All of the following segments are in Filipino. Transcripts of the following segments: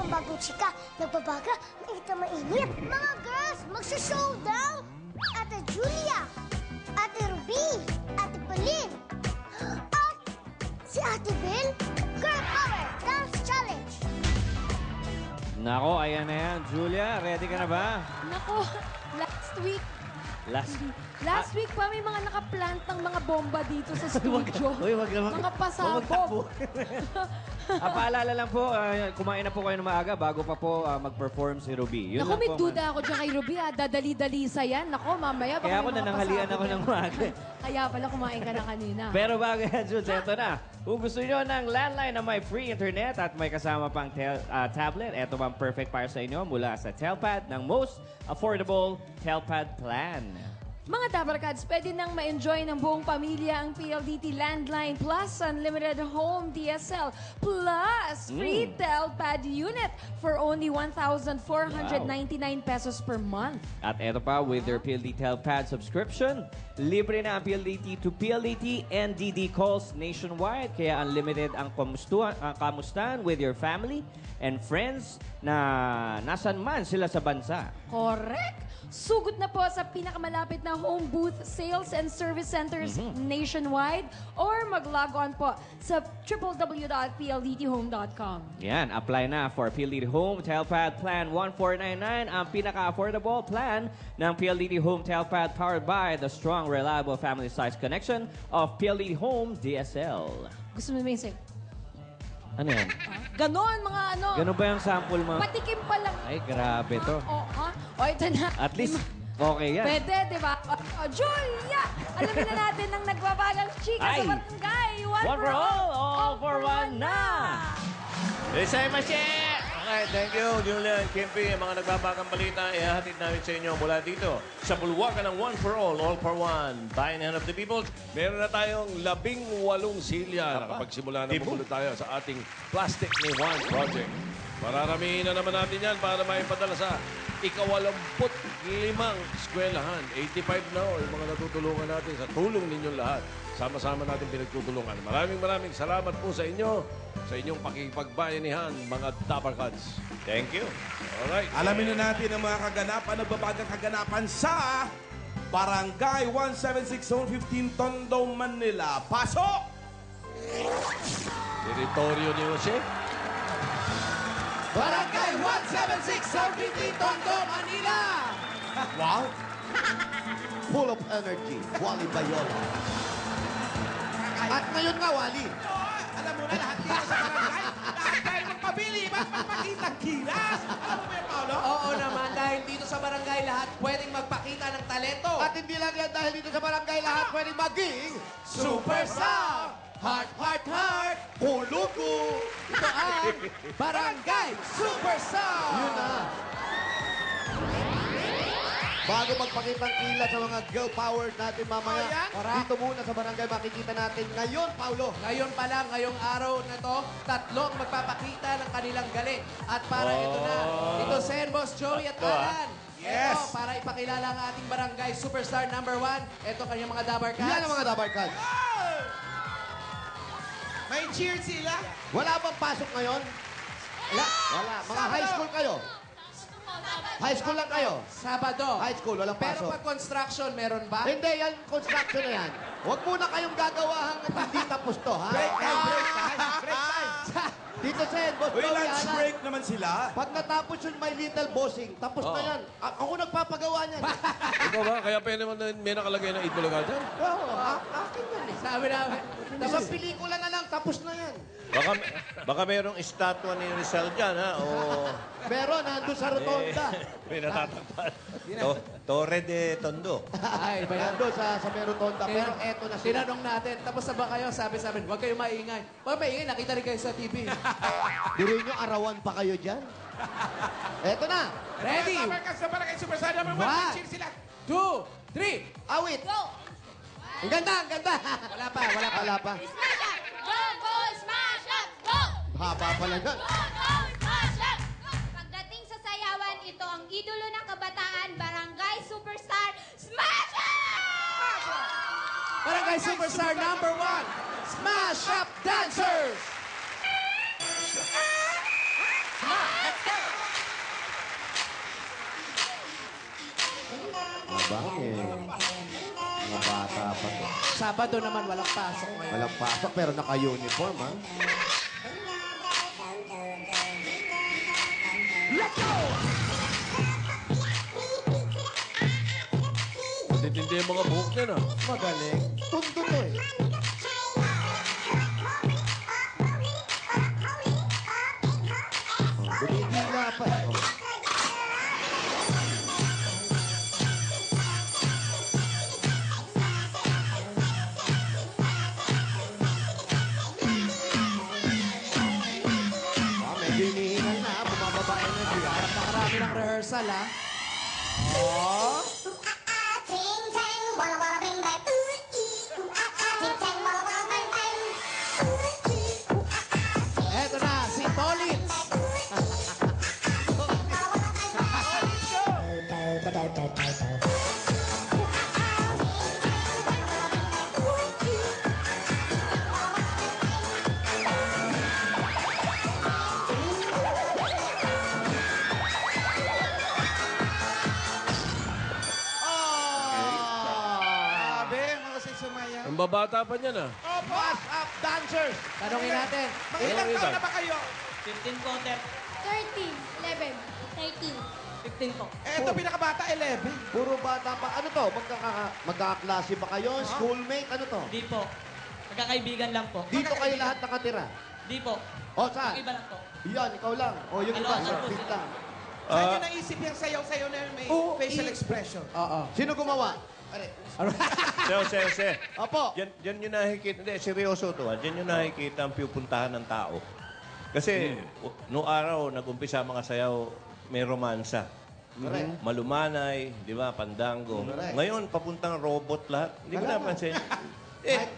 ang bagong chika. Nagbabaga, mainit. Mga girls, magsa-showdown. Ate Julia, Ate Ruby, Ate Pauline, at si Ate Belle. Girl Power Dance Challenge. Nako, ayan na yan. Julia, ready ka na ba? Nako, last week pa may mga nakaplant ng mga bomba dito sa studio. Uy, wag naman. Mga pasabog. Paalala lang po, kumain na po kayo ng maaga bago pa po mag-perform si Ruby. Yun Naku, lang may po, duda ako dyan kay Ruby. Dadali-dali sa yan. Nako, mamaya. Kaya ako nananghalian ako ng maaga. Kaya pala kumain ka na kanina. Pero bago yan, Jules, eto na. Kung gusto nyo ng landline na may free internet at may kasama pang tablet, eto bang perfect para sa inyo mula sa Telpad ng most affordable Telpad plan. Mga Dabarkads, pwede nang ma-enjoy ng buong pamilya ang PLDT Landline Plus Unlimited Home DSL Plus Free Telpad Unit for only 1,499 pesos per month. At eto pa, with your PLDT Telpad subscription, libre na ang PLDT to PLDT and DD calls nationwide. Kaya unlimited ang kamustahan with your family and friends na nasan man sila sa bansa. Correct! Sugot na po sa pinakamalapit na home booth sales and service centers nationwide or mag-log on po sa www.pldthome.com. Yan, apply na for PLDT Home Telpad Plan 1499, ang pinaka-affordable plan ng PLDT Home Telpad powered by the strong, reliable family-size connection of PLDT Home DSL. Gusto mo basic? Ano yan? Ganon, mga ano. Ganon ba yung sample mo? Patikim pa lang. Ay, grabe to. O, ito na. At least, okay yan. Pwede, di ba? Julia! Alamin na natin ng nagbabagang chika sa barangay. One for all for one na! Isay Masye! Okay, thank you, Julia and Kimpi. Ang mga nagbabagang balita, ihahatid namin sa inyo mula dito sa bulwagan ng One for All for One. Bayan of the People. Meron na tayong 18 silya. Nakapagsimula na muna tayo sa ating Plastic ni Juan project. Mararamihin na naman natin yan para maipadala sa ika-85 eskwelahan. 85 na yung mga natutulungan natin sa tulong ninyong lahat. Sama-sama natin pinagtutulungan. Maraming salamat po sa inyo, sa inyong pakikipagbayanihan, mga Dabarkads. Thank you. Alright. Alamin na natin ang mga kaganapan, nagbabagang kaganapan sa Barangay 176 Zone 15, Tondo, Manila. Pasok! Teritoryo ni Jose. Barangay 176 Zone 15, Tondo, Manila! Wow! Full of energy. Wally Bayola. At ngayon nga, Wally. Alam mo na, lahat dito sa barangay, lahat tayo magpabili, magpapakitang kilas. Alam mo ba yun, Paolo? Oo naman, dahil dito sa barangay, lahat pwedeng magpakita ng talento. At hindi lang yan dahil dito sa barangay, lahat pwedeng maging Superstar! Heart, heart, heart! Hulugo! Ito ang Barangay Superstar! Yun na. Bago magpakitang kila sa mga girl power natin mamaya, dito muna sa barangay makikita natin ngayon, Paulo. Ngayon pa lang, ngayong araw na to, tatlong magpapakita ng kanilang galing. At para ito na, ito Sen, Boss Joey at Alan. Yes! Ito, para ipakilala ang ating barangay superstar number 1. Ito kanyang mga Dabarkads. Yan ang mga Dabarkads. May cheer sila. Wala bang pasok ngayon? Wala. Mga high school kayo. High school lang kayo. Sabado. High school, walang Pero pasok. pag construction, meron ba? Hindi, yan construction na yan. Huwag muna kayong gagawa hanggang hindi tapos to, ha? Break time, break time, break time. Dito, Sen, Boss Uy, Joey, lunch Alan. break naman sila. Pag natapos yung My Little Bossing, tapos na yan. Ako nagpapagawa niyan. Ikaw ba? Kaya pa naman may nakalagay na Itbulaga dyan? Oo, akin yan eh. Sabi namin. Isang pelikula na lang, tapos na yan. Baka merong estatwa ni Rizal dyan, ha? O Meron, nandun sa rotonda. may natatakpan. Torre de Tondo. Ay, ba yan? Nandun sa may rotonda. Pero eto na sila. Tinanong natin, tapos na ba kayo? Sabi sa amin, huwag kayong maingay. Pag maingay, nakita rin kayo sa TV. Dirin nyo, arawan pa kayo dyan. Eto na. Ready? Sa barangay superstar number 1. One. Cheer sila. 2, 3. Awit. Ang ganda, ang ganda. Wala pa, wala pa. Wala pa. Smash up! Go, go, smash up! Go! Haba pala yan. Go, go, smash up! Go! Pagdating sa sayawan, ito ang idolo ng kabataan, Barangay Superstar, Smash Up! Barangay Superstar number 1, Smash Up Dancers! Mga bata pa to. Sabado naman, walang pasok ngayon. Walang pasok pero naka-uniform, ha? Matitindi yung mga buhok niya na. Magaling. Tundo to eh. Dumidila pa. Medyo hinihingal na. Bumababae na siya. Nakarami ng rehearsal, ha? Eto na, si Tolitz. Grabe, mga si Sumaya. Ang babata pa niya na. Oh, boss up dancers. Tanongin natin. Mga ilang Ilang taon edad? na ba kayo? 15 po, 13, 11, 13. 15 po. Eto, pinakabata, 11. Puro bata pa. Ano to? Magkakaklase ba kayo? Schoolmate? Ano to? Di po. Magkakaibigan lang po. Dito kayo lahat nakatira. Di po. O, saan? Yung iba lang po. Yan, ikaw lang. O, yung iba, Ano, sa ano, fit lang. Saan nyo naisip yung sayaw-sayaw na may facial expression? Oo. Sino gumawa? Jose. Opo. Diyan nyo nakikita, hindi, seryoso to. Diyan nyo nakikita ang piupuntahan ng tao. Kasi, noong araw, nag-umpisa ang mga sayaw, may romansa. Correct. Malumanay, di ba, pandango. Correct. Ngayon, papuntang robot lahat. Hindi mo napansin.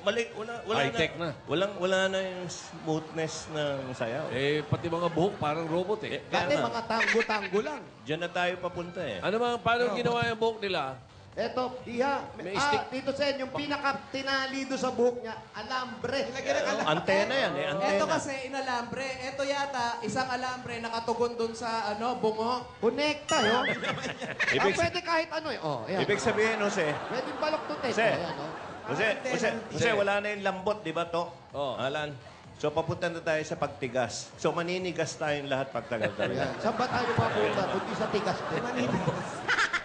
Mali, wala High-tech na. Wala na yung smoothness ng sayaw. Eh, pati mga buhok parang robot eh. Dati Kaya nga, mga tango-tango lang. Diyan na tayo papunta eh. Ano ba, paano ginawa yung buhok nila? Eto, Iha. May stick. Tito Sen, yung pinaka-tinalido sa buhok niya, alambre. Antena yan eh, antena. Ito kasi inalambre. Ito yata, isang alambre nakatugon dun sa bungo. Konekta, yo. Ibig, Pwede kahit ano eh. Oh, ayan. ibig sabihin, Jose, Pwede balok to te. Jose, Ayan, oh. Jose, wala na yung lambot, di ba to? Oo. Alan. So, papunta na tayo sa pagtigas. So, maninigas tayong lahat pagtagal-tagal. Ayan. Saan ba tayo mapunta? Kundi sa tigas din.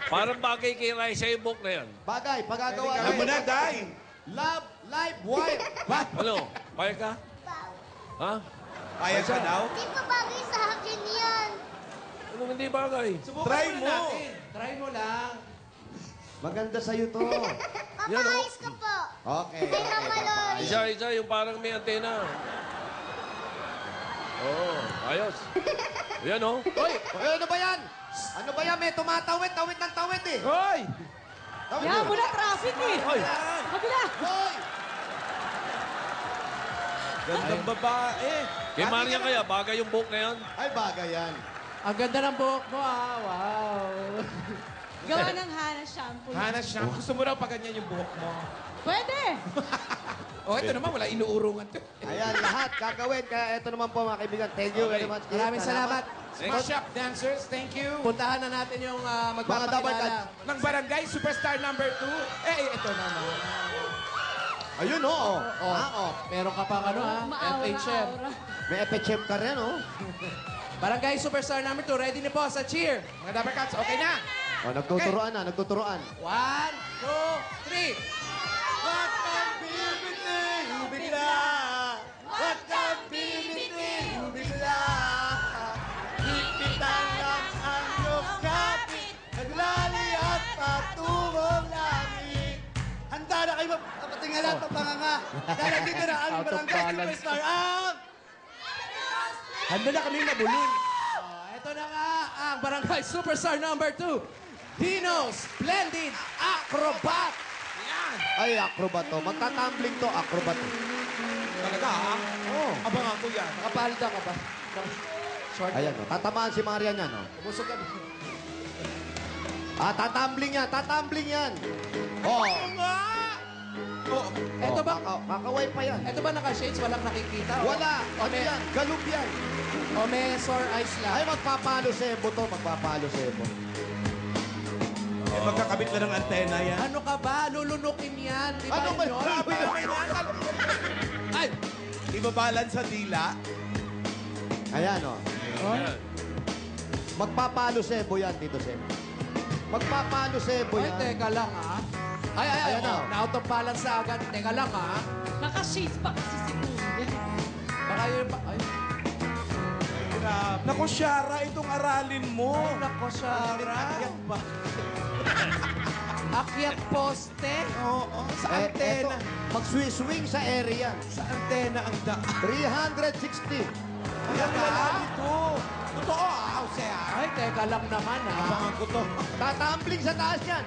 Parang bagay kay Raisa yung buhok na yan. Bagay, pagagawa Alam mo na, Day. Love, life, wire. What? Ano? Payag ka? Ha? Payag ka daw? Di pa bagay sa akin yan. Anong hindi bagay? Subukan Try muna mo. natin. Try mo lang. Maganda sa'yo to. Papaayos ka po. Okay. Kay Mama Lori. Isa, yung parang may antena. Oo, ayos. Yan oh. Hoy, ano ba yan? Ano ba yan? May tumatawid, tawid ng tawid eh. Hoy! Tawid Yan, eh. muna traffic eh. Ay, Kabila. Hoy! Gandang babae. kay Maria kaya, bagay yung buhok na yan. Ay, bagay yan. Ang ganda ng buhok mo, ah. Wow. Gawa ng Hana shampoo. Hana siya. Gusto mo raw pa ganyan yung buhok mo. Pwede. Oh, ito naman, wala inuurungan to. Ayan, lahat gagawin. Kaya ito naman po mga kaibigan. Thank you very much. Maraming salamat. Smash up dancers, thank you. Puntahan na natin yung Mga double magpapakilala. touch. Ng barangay, superstar number 2. Ito naman. Ayun, oo. Oh, Oo. meron ka pang ano, ha? FHM. Maaura. May FHM ka rin, oh. Barangay Superstar number 2, ready na po sa cheer. Mga Dabber Cats, okay na? Oh, nagtuturoan na, nagtuturoan. 1, 2, 3. What can be between you bigla? What can be between you bigla? Hipitan lang ang iyong kapit, naglali at patungong langit. Handa na kayo magpatingalan ng panganga. Dahil dito na ang barangay superstar ang... Handa na kami mabulin. Ito na nga ang Barangay Superstar number 2, Dino Splendid Acrobat. Ay, acrobat to. Magta-tumbling to, acrobat to. Talaga, ha? Oh. Abangan ko yan. Nakapalda ka ba? Short. Ayan, oh. Tatamaan si Maria niyan, oh. Busog ka. Tatumbling yan, tatumbling yan. Oh. Oh, Ito ba? Kakaway pa yan. Ito ba naka-shades? Walang nakikita? O- Wala. O Ano may, yan? Galub yan. o may sore eyes lang? Ay, magpapalo sebo to. Magpapalo sebo. magkakabit lang ng antena yan. Ano ka ba? Lulunukin yan. Di ba Ano ba? yun? Grabe naman yan. Ay! Ibabalance sa dila. Ayan, o. Magpapalo sebo yan, Tito Sen. Magpapalo sebo Ay, yan. teka lang, ha? Ay, Ayan na. na-out of balance na agad. Teka lang, ha? Naka-shades pa kasi si Kuya. Baka yun pa... Ay, Naku, Shara, itong aralin mo. ay nako, Shara. Akyat poste. Oo, sa Eto, antena. mag-swing sa area. Sa antena ang daan. 360. Ayan ka? Ito. Totoo, Jose, Ay, teka lang naman, ha? Abangan ko to. Tatambling sa taas yan.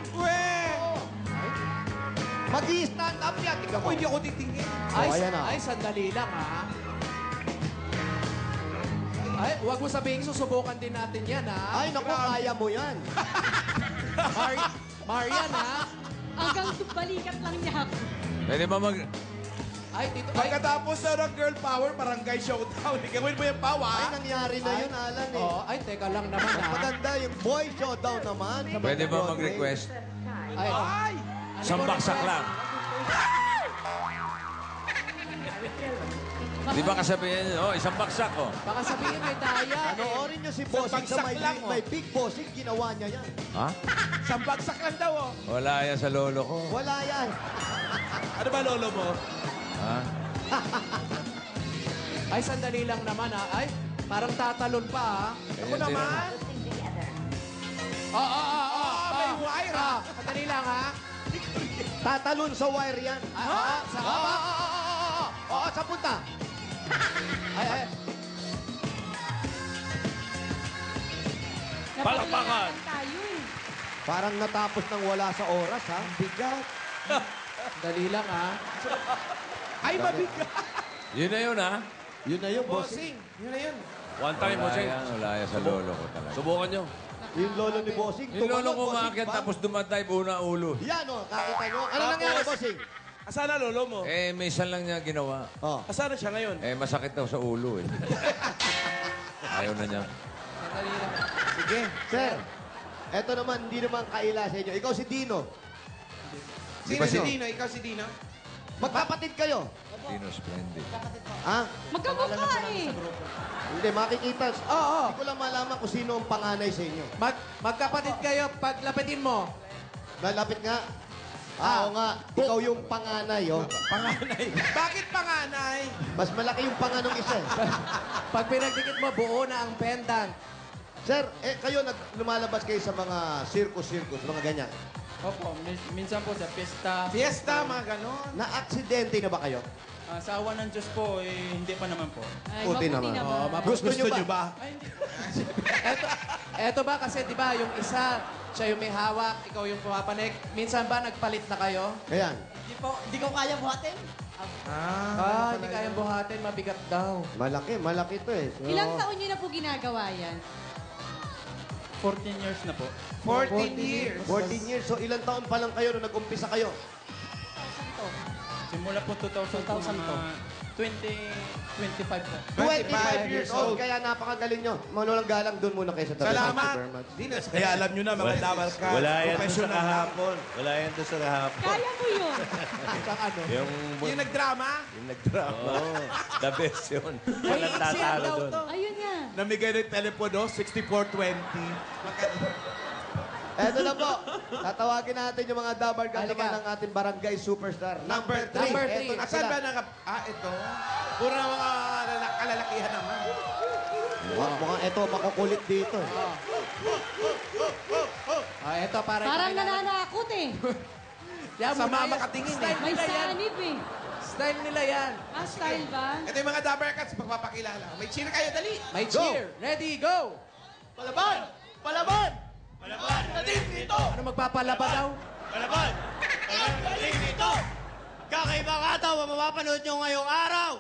Mag-i-stand up yan. Tingnan mo. Ako, hindi ako titingin. Ay, ayan na. ay, sandali lang, ha? Ay, huwag mo sabihin, susubukan din natin yan, ha? Ay, naku, kaya mo yan. Marian, ha? Hanggang balikat lang niya ako. Pwede ba mag... Ay, dito, ay, Pagkatapos na ng girl power, barangay showdown. Gawin mo yung Ay, pawa. nangyari na yun, Alan, eh. oh, ay, teka lang naman, Mas ha? maganda yung boy showdown naman. Sa Pwede ba Broadway. mag-request? Ay, Isang baksak lang. Di ba kasabihin, isang baksak, baka sabihin may daya. Panoorin niyo si Bossing sa bagsak lang, oh. may big bossing, ginawa niya yan. Ha? Isang bagsak lang daw, oh. Wala yan sa lolo ko. Wala yan. Ano ba, lolo mo? Ha? Ay, sandali lang naman, ha? Ay, parang tatalon pa, ha? Ako naman. May wire, ha? Sandali lang, ha? Tatalon sa wire yan. Sa baba? Oo, sa punta. Ay. Palakpakan! Tayo eh. Parang natapos ng wala sa oras, ha? Bigat. Sandali lang, ha? Ay, mabigat. Yun na yun, ha? Yun na yun, bossing. Yun na yun. One time, Bossing. Wala yan sa lolo ko talaga. Subukan nyo. Yung lolo ni bossing. Yung lolo ko tumalon, bossing, umakyat bang. tapos dumatay una ulo. Yan, oh. Kakita nyo. Ano nangyari, bossing? Asan na lolo mo? May isa lang niya ginawa. Oh. Asan na siya ngayon? Masakit daw sa ulo, Ayaw na niya. Sandali lang. Sige. Sir, eto naman, hindi naman kaila sa inyo. Ikaw si Dino. Sino si Dino? Ikaw si Dino? Magkapatid kayo. Dino Splendid. Ha? Magkamukha eh. Hindi, makikita. Oo. Hindi ko lang malaman kung sino ang panganay sa inyo. Magkapatid kayo, paglapitin mo. Malapit nga. Oo nga. Ikaw yung panganay, oh. Panganay. Bakit panganay? Mas malaki yung panganong isa, eh. Pag pinagdikit mo, buo na ang pendant. Sir, kayo lumalabas kayo sa mga circus, mga ganyan. Opo, minsan po sa pista. Fiesta, mga ganon. Na-aksidente na ba kayo? Sa awa ng Diyos po, hindi pa naman po. Ay, Puti mabuti naman. naman. Gusto nyo ba? Ay, hindi. Eto ba kasi, di ba, yung isa, siya yung may hawak, ikaw yung pumapanik. Minsan ba nagpalit na kayo? Ayan. Hindi ko kaya buhatin. Hindi kayang buhatin, mabigat daw. Malaki to, eh. So, Ilang taon niyo na po ginagawa yan? 14 years na po. 14 years. 14 years. So, ilang taon pa lang kayo nung nag-umpisa kayo? Simula po 2000 po, mga 25 po. 25 years old. Kaya napakagaling nyo. Manulang galang doon muna kayo sa tabi. Salamat. Thank you very much. Dino, Kaya alam nyo na, mga damal ka. Wala yan doon sa Professional na. kahapon. Wala yan doon sa kahapon. Kaya mo yun. Yung, yung nagdrama. yung nagdrama. The best yun. May Walang siya tatalo daw doon. to. Ayun nga. Namigay ng telepono, 6420. Eto na po. Tatawagin natin yung mga dabargan Halika. naman ng ating barangay superstar. Number 3. Number Eto three. na Asan ba sila. ito. Puro na mga kalalakihan naman. Mukhang eto, makukulit dito. Eto, parang... Parang nananakot eh. Yan, Sama muna yan. makatingin, Style May nila yan. sanib eh. Style nila yan. Style ba? Ito yung mga Dabber Cats, magpapakilala. May cheer kayo, dali. May Go. cheer. Ready, go! Palaban! Palaban! Ano magpapalaba daw? Kakaibang ataw ang mapapanood nyo ngayong araw.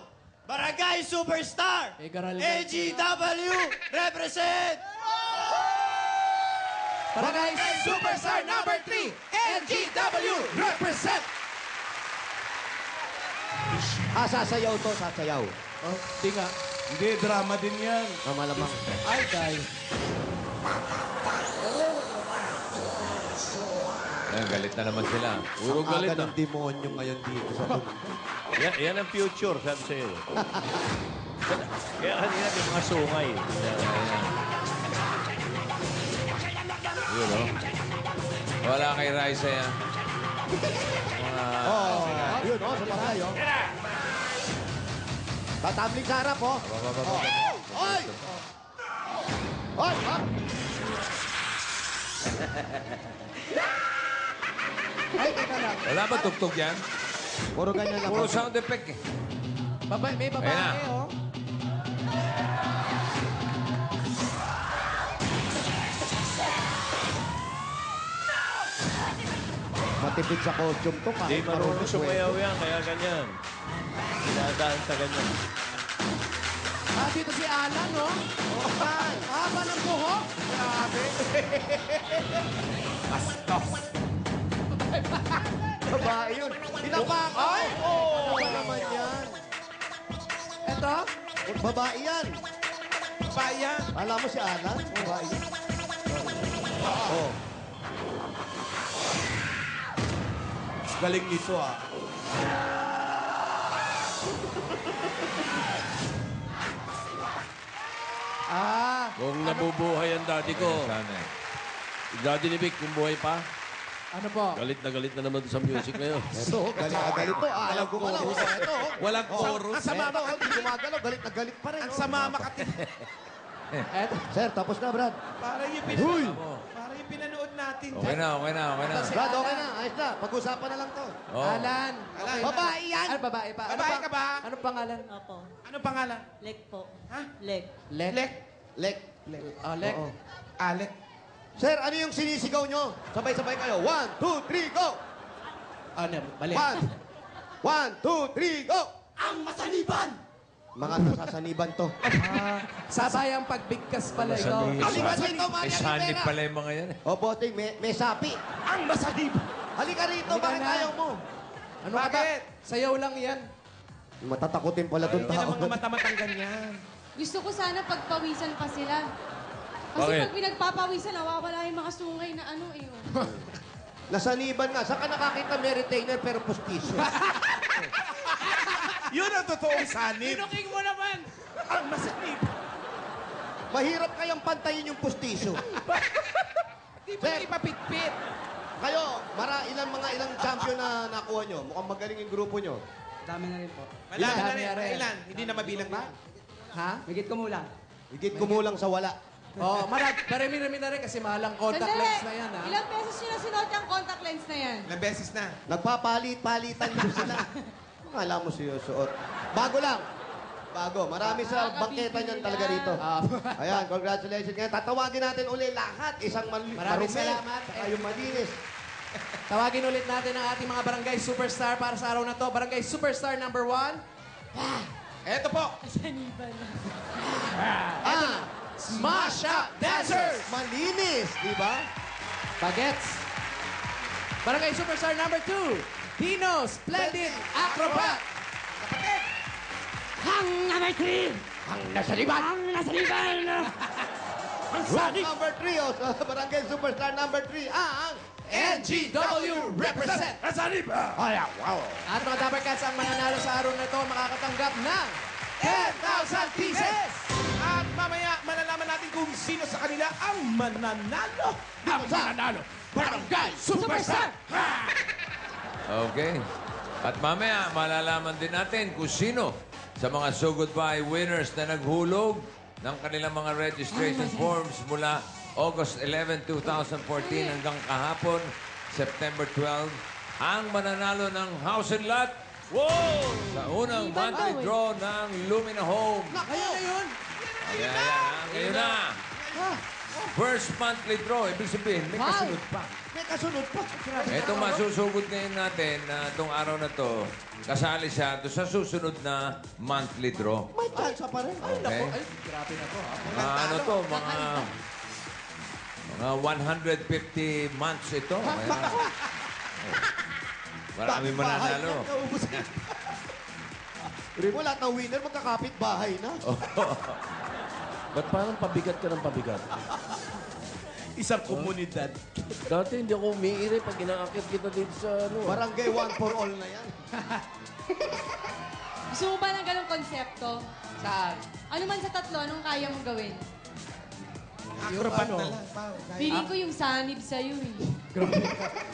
Barangay Superstar! Eh, garal ba? AGW represent! Barangay Superstar number 3, NGW represent! Sasayaw to, sasayaw. Oh, di nga. Hindi, drama din yan. Malamang. Ay, guys. Ayun, galit na naman sila. Puro galit Aga na. ng demonyo ngayon dito sa mundo. Yan ang future, sabi sa'yo. Kaya kanina may mga sungay. Yun, oh. Wala kay Raisa yan. Yun, sa bahay, Tatabling sa harap, Oy! Oy! Ay, teka lang. Wala ba tugtog yan? Puro ganyan lang. Puro sound effect eh. May babae, Ayan na. oh. Matipid sa costume to. Hindi Kahit marunong sumayaw yan, kaya ganyan. Dinadaan sa ganyan. Dito si Alan, no? Haba ng buhok. Grabe. Babae yun. Tinapakan. Ay! Ano ba naman yan? Eto? Babae yan. Babae yan. Alam mo si Alan? Babae yan. Oh. Galing nito, Kung nabubuhay ang daddy ko. Sana eh. Daddy ni Vic, kung buhay pa. Ano po? Galit na naman sa music ngayon. Ito, galit na galit to. Alam ko pala. Ito, Walang chorus. Ang sama makati. Gumagalaw, galit na galit pa rin. Ang sama makati. Eto. Sir, tapos na, Brad. Para yung pinanood natin. Okay na. Brad, okay na. Ayos na. Pag-usapan na lang to. Oh. Alan. Okay. Babae yan. Babae pa. Babae ka ba? Anong pangalan? Opo. Anong pangalan? Lek po. Ha? Lek. Lek. Lek. Lek. Lek. Oo. Alec. Sir, ano yung sinisigaw nyo? Sabay-sabay kayo. 1, 2, 3, go! Ano? Mali. 1, 2, 3, go! Ang masaliban! Mga nasasaniban to. Sabayang pagbigkas pala ito. Halika rito, May sanib pala yung mga yan eh. O, boting, may sapi. Ang masaliban! Halika rito, Halika bakit na. ayaw mo? Ano ka ba? Bakit? Sayaw lang yan. Matatakutin pala itong Yan tao. ang mga mata-matang ganyan. Gusto ko sana pagpawisan pa sila. Kasi Bakit? pag pinagpapawisan, nawawala yung mga sungay na ano eh. Nasaniban nga. Saan ka nakakita may retainer pero postiso? Yun ang totoong sanib. Tinuking mo naman! Ang masaliban! Mahirap kayang pantayin yung postiso. Di mo Sir. na ipapitpit. Kayo, ilang champion na nakuha nyo? Mukhang magaling yung grupo nyo. Dami na rin po. Ilan? Dami na rin. Ilan? Hindi na mabilang ba? Ha? Higit kumulang. Higit kumulang sa wala. Oo, marami-rami na rin kasi mahalang contact lens na yan, ha? Ilang beses nyo na sinuot yung contact lens na yan? Ilang beses na? Nagpapalit-palitan nyo sila. Akala mo sinusuot. Bago lang. Bago. Marami sa bangketa niyan talaga rito. Ayan, congratulations. Ngayon, tatawagin natin uli lahat. Isang Maraming marumi. salamat. Saka yung malinis. Tawagin ulit natin ang ating mga barangay superstar para sa araw na to. Barangay superstar number 1. Eto po. Smash Up Dancers! Malinis, di ba? Bagets. Barangay superstar number 2. Dino Splendid Acrobat. Hang number 3! Ang nasaliban! Ang nasaliban! Group number 3, o sa barangay superstar number 3, ang NGW represent. wow. At mga Dapper Cats ang mananalo sa araw na to makakatanggap ng 10,000 pieces! At mamaya, malalaman natin kung sino sa kanila ang mananalo. Ang mananalo. Barangay Superstar! Okay. At mamaya, malalaman din natin kung sino sa mga So Goodbye winners na naghulog ng kanilang mga registration forms mula August 11, 2014 hanggang kahapon, September 12, ang mananalo ng house and lot. Wow! Sa unang monthly draw ng Lumina Home. Ngayon na yun! Ngayon na. First monthly draw. Ibig sabihin, may kasunod pa. May kasunod pa. Itong masusugod ngayon natin na itong araw na to, kasali siya doon sa susunod na monthly draw. May chance pa rin. Okay? Ay, grabe na to, ha? Ano to, mga 150 months ito. Marami mananalo. Rimo, lahat ng winner magkakapit bahay na. Ba't parang pabigat ka ng pabigat? Isang komunidad. Dati hindi ako umiiri pag inaakit kita dito sa ano. Barangay One for All na yan. Gusto mo ba ng ganong konsepto? Saan? Ano man sa tatlo, anong kaya mong gawin? Acrobat na lang. Feeling ko yung sanib sa'yo eh.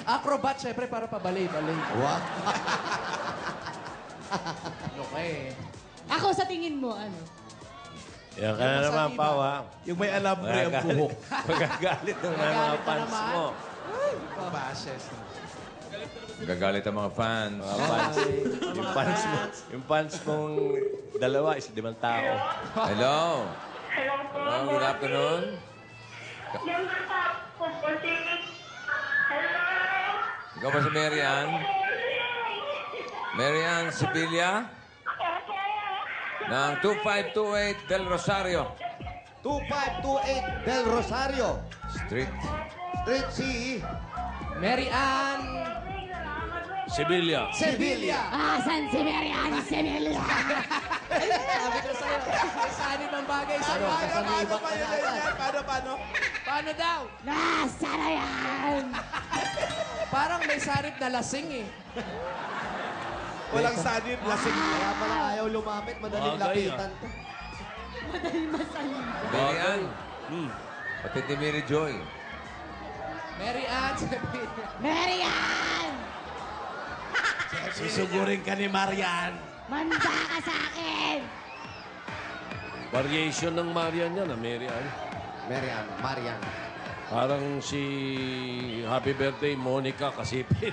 Acrobat, syempre, para pabalay-balay. What? Okay. Ako, sa tingin mo, ano? Yan ka na naman, Pao, ha? Yung may alambre ang buhok. Magagalit naman ang mga Magagalit pa fans naman. mo. Bases. Gagalit ang mga fans. Mga fans. Yung fans mong dalawa is 5 tao. Hello. Hello po. Hello, good afternoon. Yung po si... Hello. Ikaw ba si Mary Ann? Mary Ann Sibilia? Ng 2528 Del Rosario. 2528 Del Rosario. Street. Street C. Mary Ann Sevilla. Sevilla. San si Mary Ann Sevilla? Sabi ko sa'yo, may sanib ang bagay sa'yo. Paano? Paano daw? Nasa na yan? Parang may sanib na lasing eh. Walang sanib, lasing. Kaya pala ayaw lumapit, madaling lapitan to. Mary Ann. Pati ni Mary Joy. Mary Ann Sevilla. Mary Ann! Susugurin ka ni Marian. Manda ka sa akin! Variation ng Marian yan, Mary Ann. Marian. Parang si Happy Birthday, Monica Kasipit.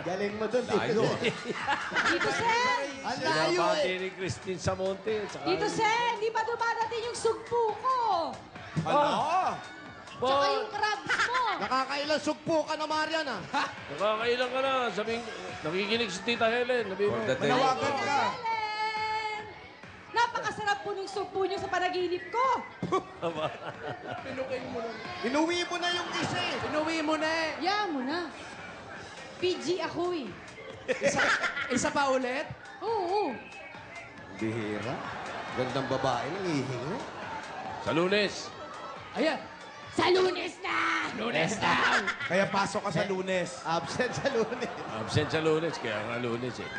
Galing mo dun, Layo. Tito Sen! Ang layo Sinabati eh. ni Christine Samonte. Tsaka Tito Sen! Di pa dumadating yung sugpo ko! Ano? Tsaka yung crabs mo! Nakakailang sugpo ka na, Marian, ah. Nakakailang ka na. Sabing, nakikinig si Tita Helen. Sabi mo, For the day. Manawagan ka. Helen! Napakasarap po ng sugpo niyo sa panaginip ko! Inuwi mo na yung isa eh. Inuwi mo na eh. Yan mo na. PG ako eh. Isa pa ulit? Oo. Bihira. Gandang babae, nangihingi. sa Lunes. Ayan. Sa Lunes na! Lunes na! Kaya pasok ka sa Lunes. Absent sa Lunes. Absent sa Lunes, kaya nga Lunes eh.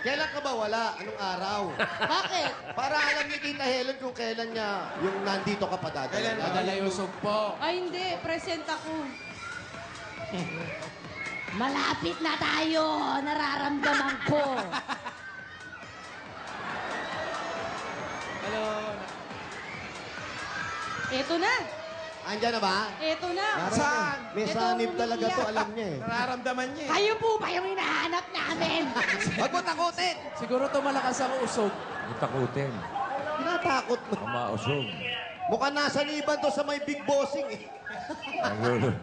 Kailan ka ba wala? Anong araw? Bakit? Para alam ni Tita Helen kung kailan niya yung nandito ka pa dadala. Madala yung sugpo. Ay, hindi. Present ako. Malapit na tayo. Nararamdaman ko. Hello. Eto na. Andyan na ba? Eto na. Saan? May Ito, sanib talaga to, umiiyak. alam niya eh. Nararamdaman niya eh. Kayo po ba yung hinahanap namin? Huwag mo takutin! Siguro to malakas ang usog. Takutin. Tinatakot mo. Mausog. Mukhang nasa liban to sa may big bossing eh. Nagulo.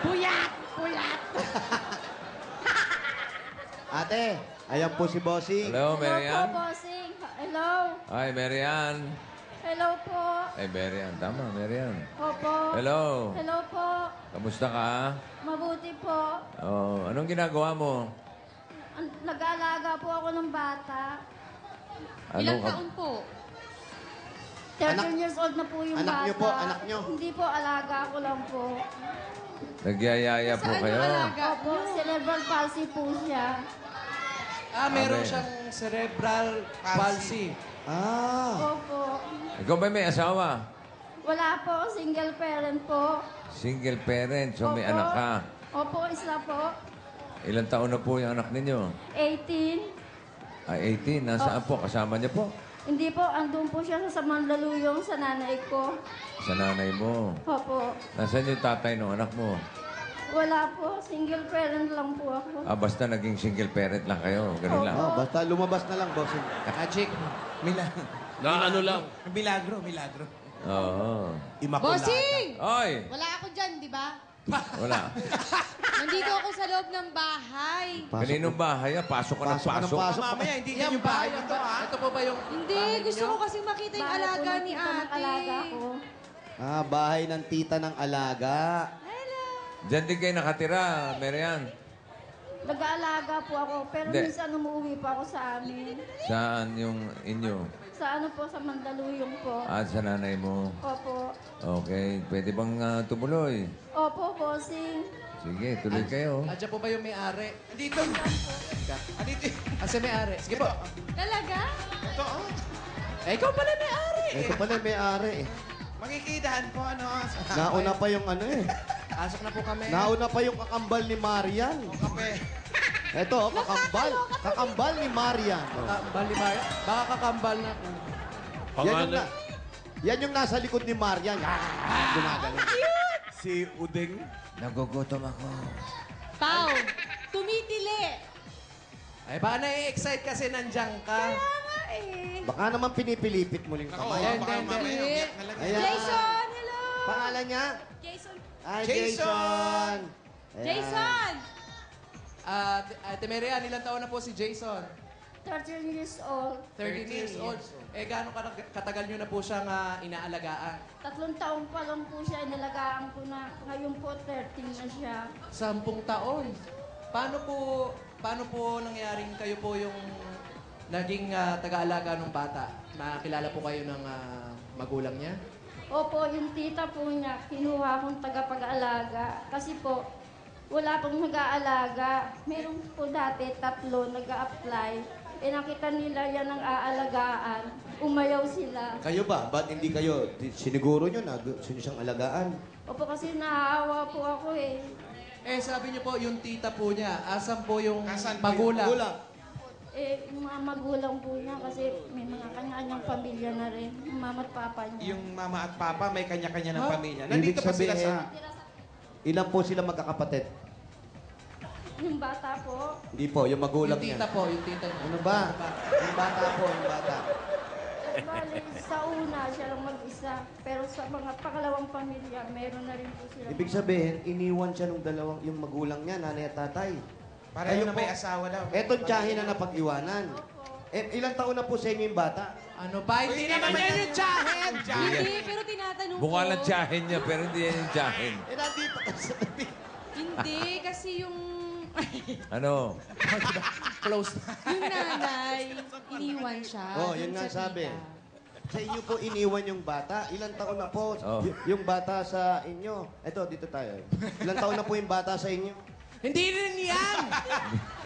Puyat! Puyat! Ate, ayan po si bossing. Hello, Marian. bossing. Hello. Hi, Marian. Hello po. Ay, Marian. Tama, Marian. Opo. Hello. Hello po. Kamusta ka? Mabuti po. Oh, anong ginagawa mo? Nag-aalaga po ako ng bata. Ilang taon po? 13 Anak- years old na po yung anak bata. niyo po, anak niyo? Hindi po, alaga ko lang po. Nagyayaya po kayo. Opo, cerebral palsy po siya. Meron Amen. siyang cerebral palsy. Opo. Ikaw ba may asawa? Wala po, single parent po. Single parent, so may Opo. anak ka. Opo, isa po. Ilang taon na po yung anak ninyo? 18. Ay, 18. Nasaan po? Kasama niya po? Hindi po, andun po siya sa Mandaluyong sa nanay ko. Sa nanay mo. Opo. Nasaan yung tatay ng anak mo? Wala po, single parent lang po ako. Basta naging single parent lang kayo. Ganun lang. Basta lumabas na lang, bossing. Kajik. Na ano lang. Milagro. Oo. Bossing! Oy! Wala ako dyan, di ba? Wala. Nandito ako sa loob ng bahay. Kaninong bahay? Pasok ka ng pasok. Mamaya, hindi yan yung bahay nito, ha? Ito po ba yung Hindi, gusto ko kasi makita yung alaga ni ate. Alaga ko. Bahay ng tita ng alaga. Diyan din kayo nakatira, Marian. Nag-aalaga po ako, pero Hindi. minsan umuwi pa ako sa amin. Saan yung inyo? Sa ano po, sa Mandaluyong po. At sa nanay mo? Opo. Okay. Pwede bang tumuloy? Opo, bossing. Sige, tuloy kayo. Andiyan po ba yung may-ari? Dito. Dito. Asa may-ari? Sige po. Talaga? Eh, ikaw pala may-ari. Ito pala may-ari eh. Makikidahan po, ano? Nauna pa yung ano eh. Pasok na po kami. Nauna pa yung kakambal ni Marian. Kape. Ito, kakambal. Kakambal ni Marian. Kakambal ni Maria. Baka kakambal na. Yan yung nasa likod ni Marian. Gumagaling. Si Udeng. Nagugutom ako. Pau, tumitili. Ay, baka na-excite kasi nandiyan ka. Baka naman pinipilipit mo lang kamay. Ayan. Jason, hello. Pangalan niya? Jason. Ay, Jason. Ayan. Jason! Ate Marian, ilang taon na po si Jason? 13 years old. 13 years old. Eh, gaano katagal nyo na po siyang inaalagaan? 3 taon pa lang po siya, inalagaan ko na. Ngayon po, 13 na siya. 10 taon. Paano po nangyaring kayo po yung naging taga-alaga ng bata? Nakilala po kayo ng magulang niya? Opo, yung tita po niya, kinuha akong tagapag-alaga. Kasi po, wala pong nag-aalaga. Meron po dati 3 nag-a-apply. Eh nakita nila yan ang aalagaan. Umayaw sila. Kayo ba? Ba't hindi kayo? Siniguro nyo na gusto nyo siyang alagaan. Opo, kasi naaawa po ako eh. Eh, sabi niyo po, yung tita po niya, asan po yung magulang? Eh, yung mga magulang po niya kasi may mga kanya-kanyang pamilya na rin. Yung mama at papa niya. Yung mama at papa, may kanya-kanya ng pamilya. Ibig Nandito pa sila sa... Ilan po sila magkakapatid? Yung bata po. Hindi po, yung magulang Yung niya. tita po, yung tita niya. Ano ba? Yung bata po, yung bata. Bale, sa una, siya lang mag-isa. Pero sa mga pangalawang pamilya, meron na rin po sila. Ibig sabihin, iniwan siya nung yung magulang niya, nanay at tatay. Pareho Kayo na po, may asawa daw. Etong tiyahin na napag-iwanan. Ilang taon na po sa inyo yung bata? Ano ba? Hindi naman yan yung tsahin! Hindi, pero tinatanong ko. Mukha lang tiyahin niya, pero hindi yan yung tiyahin. Nandito ka sa tabi. Hindi, kasi yung... Ano? Close. yung nanay, iniwan siya. Oh, yun nga sa sabi. tita. Sa inyo po iniwan yung bata. Ilang taon na po Oh. yung bata sa inyo? Eto, dito tayo. Ilang taon na po yung bata sa inyo? Hindi rin yan!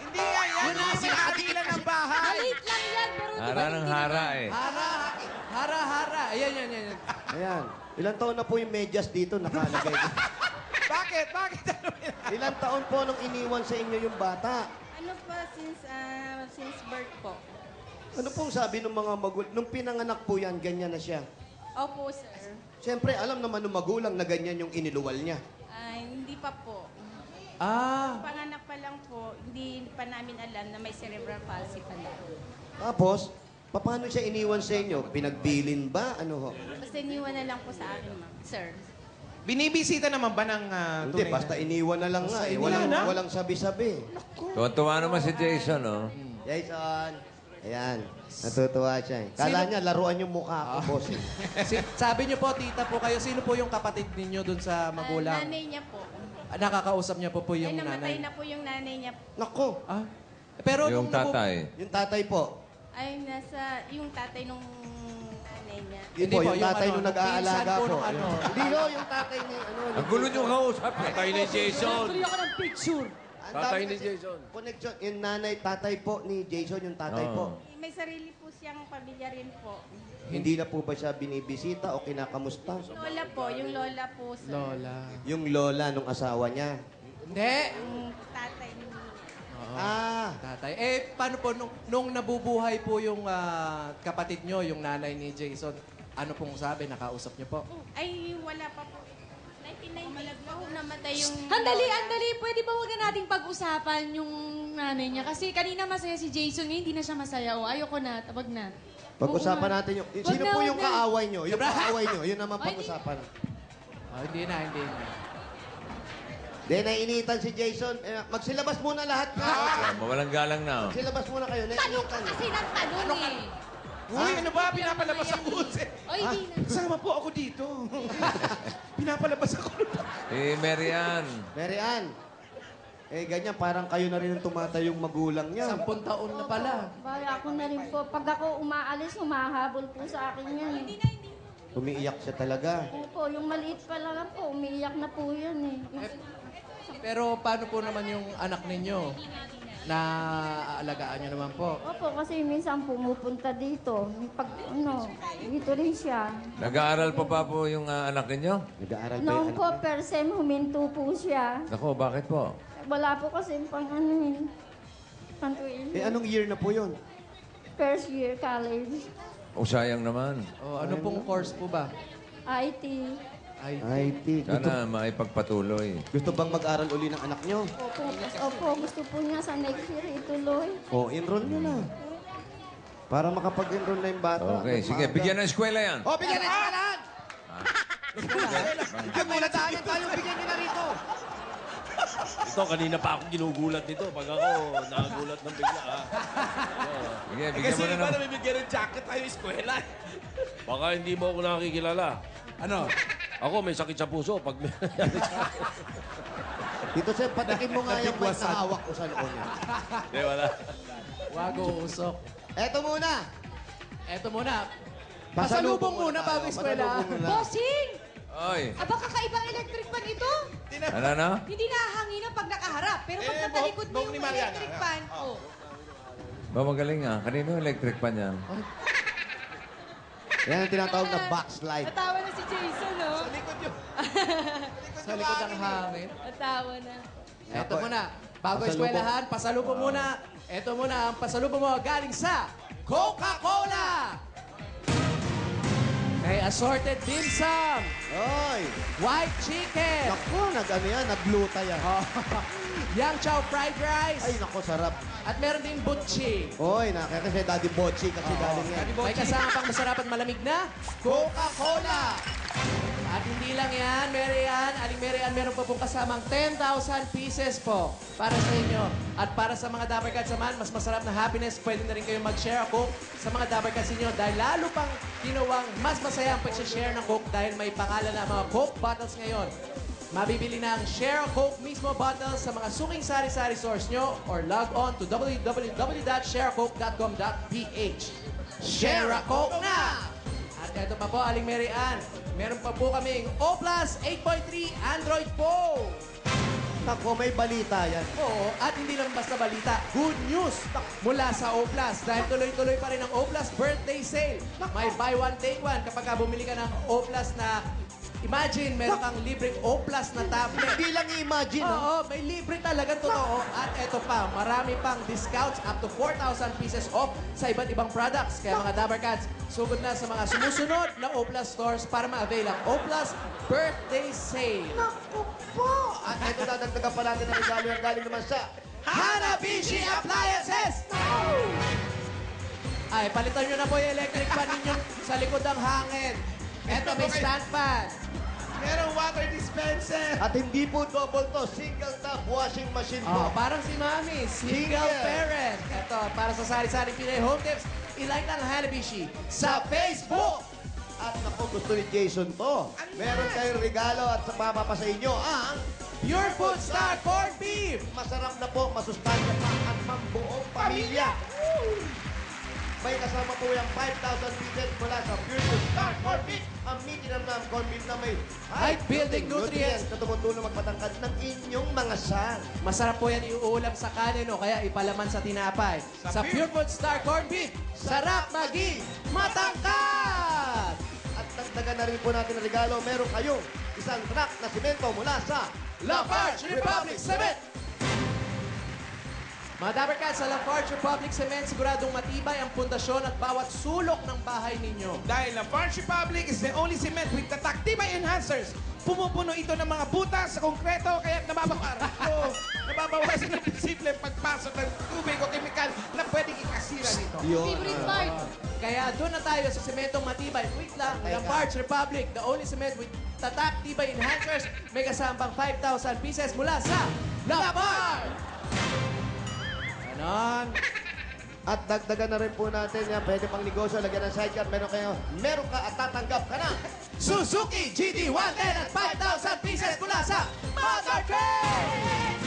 Hindi yan! Yan ang sinakatilan ng bahay! Maliit lang yan, pero di ba Hara ng hara eh. Hara. Ayan. Ayan. Ilang taon na po yung medyas dito nakalagay? Bakit? Bakit? Ilang taon po nung iniwan sa inyo yung bata? Ano pa, since birth po. Ano pong sabi ng mga magulang? Nung pinanganak po yan, ganyan na siya. Opo, sir. Siyempre, alam naman ng magulang na ganyan yung iniluwal niya. Ay, hindi pa po. Panganak pa lang po, hindi pa namin alam na may cerebral palsy pala. Tapos, paano siya iniwan sa inyo? Pinagbilin ba? Ano ho? Basta iniwan na lang po sa akin, ma'am. Sir. Binibisita naman ba ng Hindi, basta iniwan na lang nga. Eh. Walang sabi-sabi. Tuwa-tuwa naman si Jason, oh. Jason! Ayan, natutuwa siya. Kala niya, laruan yung mukha ko, boss. Sabi niyo po, tita po kayo, sino po yung kapatid ninyo dun sa magulang? Nanay niya po. Nakakausap niya po yung Ay, namatay nanay. na po yung nanay niya. Nako! Pero Yung tatay. Yung tatay po. Ay, nasa, yung tatay nung nanay niya. Hindi po, yung tatay nung nag-aalaga pinsan po po. nung ano. Hindi ho, yung tatay ni... Ang gulo niyong kausap eh. Tatay ni Jason. Tuloy ako ng picture. Tatay ni Jason. Connection, yung nanay, tatay po ni Jason, yung tatay po. May sarili po siyang pamilya rin po. Hindi na po ba siya binibisita o kinakamusta? Lola po, yung lola po, sir. Yung lola nung asawa niya. Hindi. Yung tatay ni... Tatay. Eh, paano po, nung nabubuhay po yung kapatid nyo, yung nanay ni Jason, ano pong sabi? Nakausap niyo po? Ay, wala pa po. 1990 pa po namatay yung... Andali. Pwede ba huwag na nating pag-usapan yung nanay niya? Kasi kanina masaya si Jason, ngayon hindi na siya masaya. O, ayoko na. Tabag na. Pag-usapan natin yung... Sino po yung kaaway nyo? Yung Sobra. kaaway nyo, yun naman pag-usapan. Hindi na. Hindi, naiinitan si Jason. Magsilabas muna lahat ka. Mawalang galang na, oh. Magsilabas muna kayo. Tanong ka kasi ng tanong eh. Uy, ano ba? Pinapalabas ako. O, hindi na. Kasama po ako dito. Pinapalabas ako. Eh, Mary Ann. Mary Ann. Eh, ganyan, parang kayo na rin ang tumatayong magulang niya. 10 taon na pala. Bali ako na rin po. Pag ako umaalis, humahabol po sa akin yan. Umiiyak siya talaga. Opo, yung maliit pa lang po, umiiyak na po yan eh. Pero paano po naman yung anak ninyo? Na aalagaan nyo naman po. Opo, kasi minsan pumupunta dito. Pag dito rin siya. Nag-aaral pa po yung anak ninyo? Nag-aaral Noong po, per sem, huminto po siya. Nako, bakit po? Wala po kasi pang pantuin. Eh, anong year na po yun? First year college. O, sayang naman. Oh, ano pong course po ba? IT. IT. Sana maipagpatuloy. Gusto bang mag-aral uli ng anak nyo? Opo, gusto po niya sa next year ituloy. O, enroll nyo na. Para makapag-enroll na yung bata. Okay, sige. Bigyan ng eskwela yan. O, bigyan na eskwelahan! Nagmulataan tayo, bigyan nyo na rito. Ito, kanina pa ako ginugulat nito. Pag ako, nakagulat ng bigla, ha? Sige, Eh, bigyan kasi mo na iba ng... namibigyan ng jacket tayo eskwela. Baka hindi mo ako nakikilala. Ano? Ako, may sakit sa puso. Pag may... Dito, sir, patikin mo nga yung mic na hawak ko sa loob niya. Hindi, wala. Wago usok. Eto muna. Eto muna. Pasalubong Pasalubong muna muna bago tayo. eskwela. Pasalubong muna. Bossing! Oy. Aba, kakaibang electric fan ito. Ano na? Hindi nahahanginan pag nakaharap. Pero pag natalikod mo yung electric fan, oh. Ba, magaling ah. Kanino electric pan yan? Yan ang tinatawag na backslide. Natawa na si Jason, no? Sa likod yun. Sa likod ng hangin. Natawa na. Eto muna. Bago Pasalubong. eskwelahan, pasalubong muna. Eto muna ang pasalubong mo galing sa Coca-Cola! May assorted dim sum, Oy! white chicken, Naku, nag-ano yan, nagluta yan. yang chow fried rice, Ay, naku, sarap. at meron din butchi. Oy, kaya kasi Daddy Bochi kasi galing yan. May kasama pang masarap at malamig na Coca-Cola. At hindi lang yan, Aling Mary Ann, meron pa pong kasamang 10,000 pieces po para sa inyo. At para sa mga Dapper Cats naman, mas masarap na happiness, pwede na rin kayo mag-share a Coke sa mga Dapper Cats ninyo dahil lalo pang ginawang mas masaya ang pag-share ng Coke dahil may pangalan na mga Coke bottles ngayon. Mabibili na ang Share a Coke mismo bottles sa mga suking sari-sari stores nyo or log on to www.shareacoke.com.ph. Share a Coke na! At ito pa po, Aling Mary Ann, meron pa po kaming O Plus 8.3 Android phone. Naku, may balita yan. Oo, at hindi lang basta balita, good news mula sa O Plus. Dahil tuloy-tuloy pa rin ang O Plus birthday sale. May buy one, take one kapag bumili ka ng O Plus na imagine, meron kang libreng O Plus na tablet. Hindi lang i-imagine, Oo, may libre talaga totoo. At eto pa, marami pang discounts up to 4,000 pieces off sa iba't ibang products. Kaya mga Dabber Cats, sugod na sa mga sumusunod na O Plus stores para ma-avail ang O Plus birthday sale. Naku po! At ito, dadagdagan pa natin ang regalo yung galing naman sa Hanabishi Appliances! Ay, palitan nyo na po yung electric fan ninyo sa likod ng hangin. Eto, may stand fan. Merong water dispenser. At hindi po double to, single tap washing machine Oh, po. parang si Mami, single parent. Eto, para sa sari-sari Pinay Home Tips, ilike lang Hanabishi sa Facebook. At naku, gusto ni Jason to. Meron kayong regalo at sa papa sa inyo ang Pure Food Star Corned Beef. masarap na po, masustansya pa at mambuong pamilya. May kasama po yung 5,000 pieces mula sa Pure Food Star Corned Beef. Ang medium na corned beef na may Height-building nutrients na tumutulong magpatangkad ng inyong mga sang. Masarap po yan iuulam sa kanin o kaya ipalaman sa tinapay. Sa Pure Food Star Corned Beef, sarap maging matangkad! At dagdagan na rin po natin ang regalo. Meron kayong isang truck na simento mula sa Lafarge Republic Cement! Mga Dabber Cats, sa Lafarge Republic Cement, siguradong matibay ang pundasyon at bawat sulok ng bahay ninyo. Dahil Lafarge Republic is the only cement with tatak tibay enhancers. Pumupuno ito ng mga butas sa konkreto kaya nababawasan ng posible pagpasok ng tubig o kemikal na pwedeng ikasira nito. Favorite part. Kaya doon na tayo sa sementong matibay. Wait lang, Lafarge Republic, the only cement with tatak tibay enhancers, may kasamang 5,000 pieces mula sa Lafarge! Ganon. At dagdagan na rin po natin yan. Pwede pang negosyo, lagyan ng sidecar. Meron ka at tatanggap ka na. Suzuki GT110 at 5,000 pieces mula sa Mother Trade!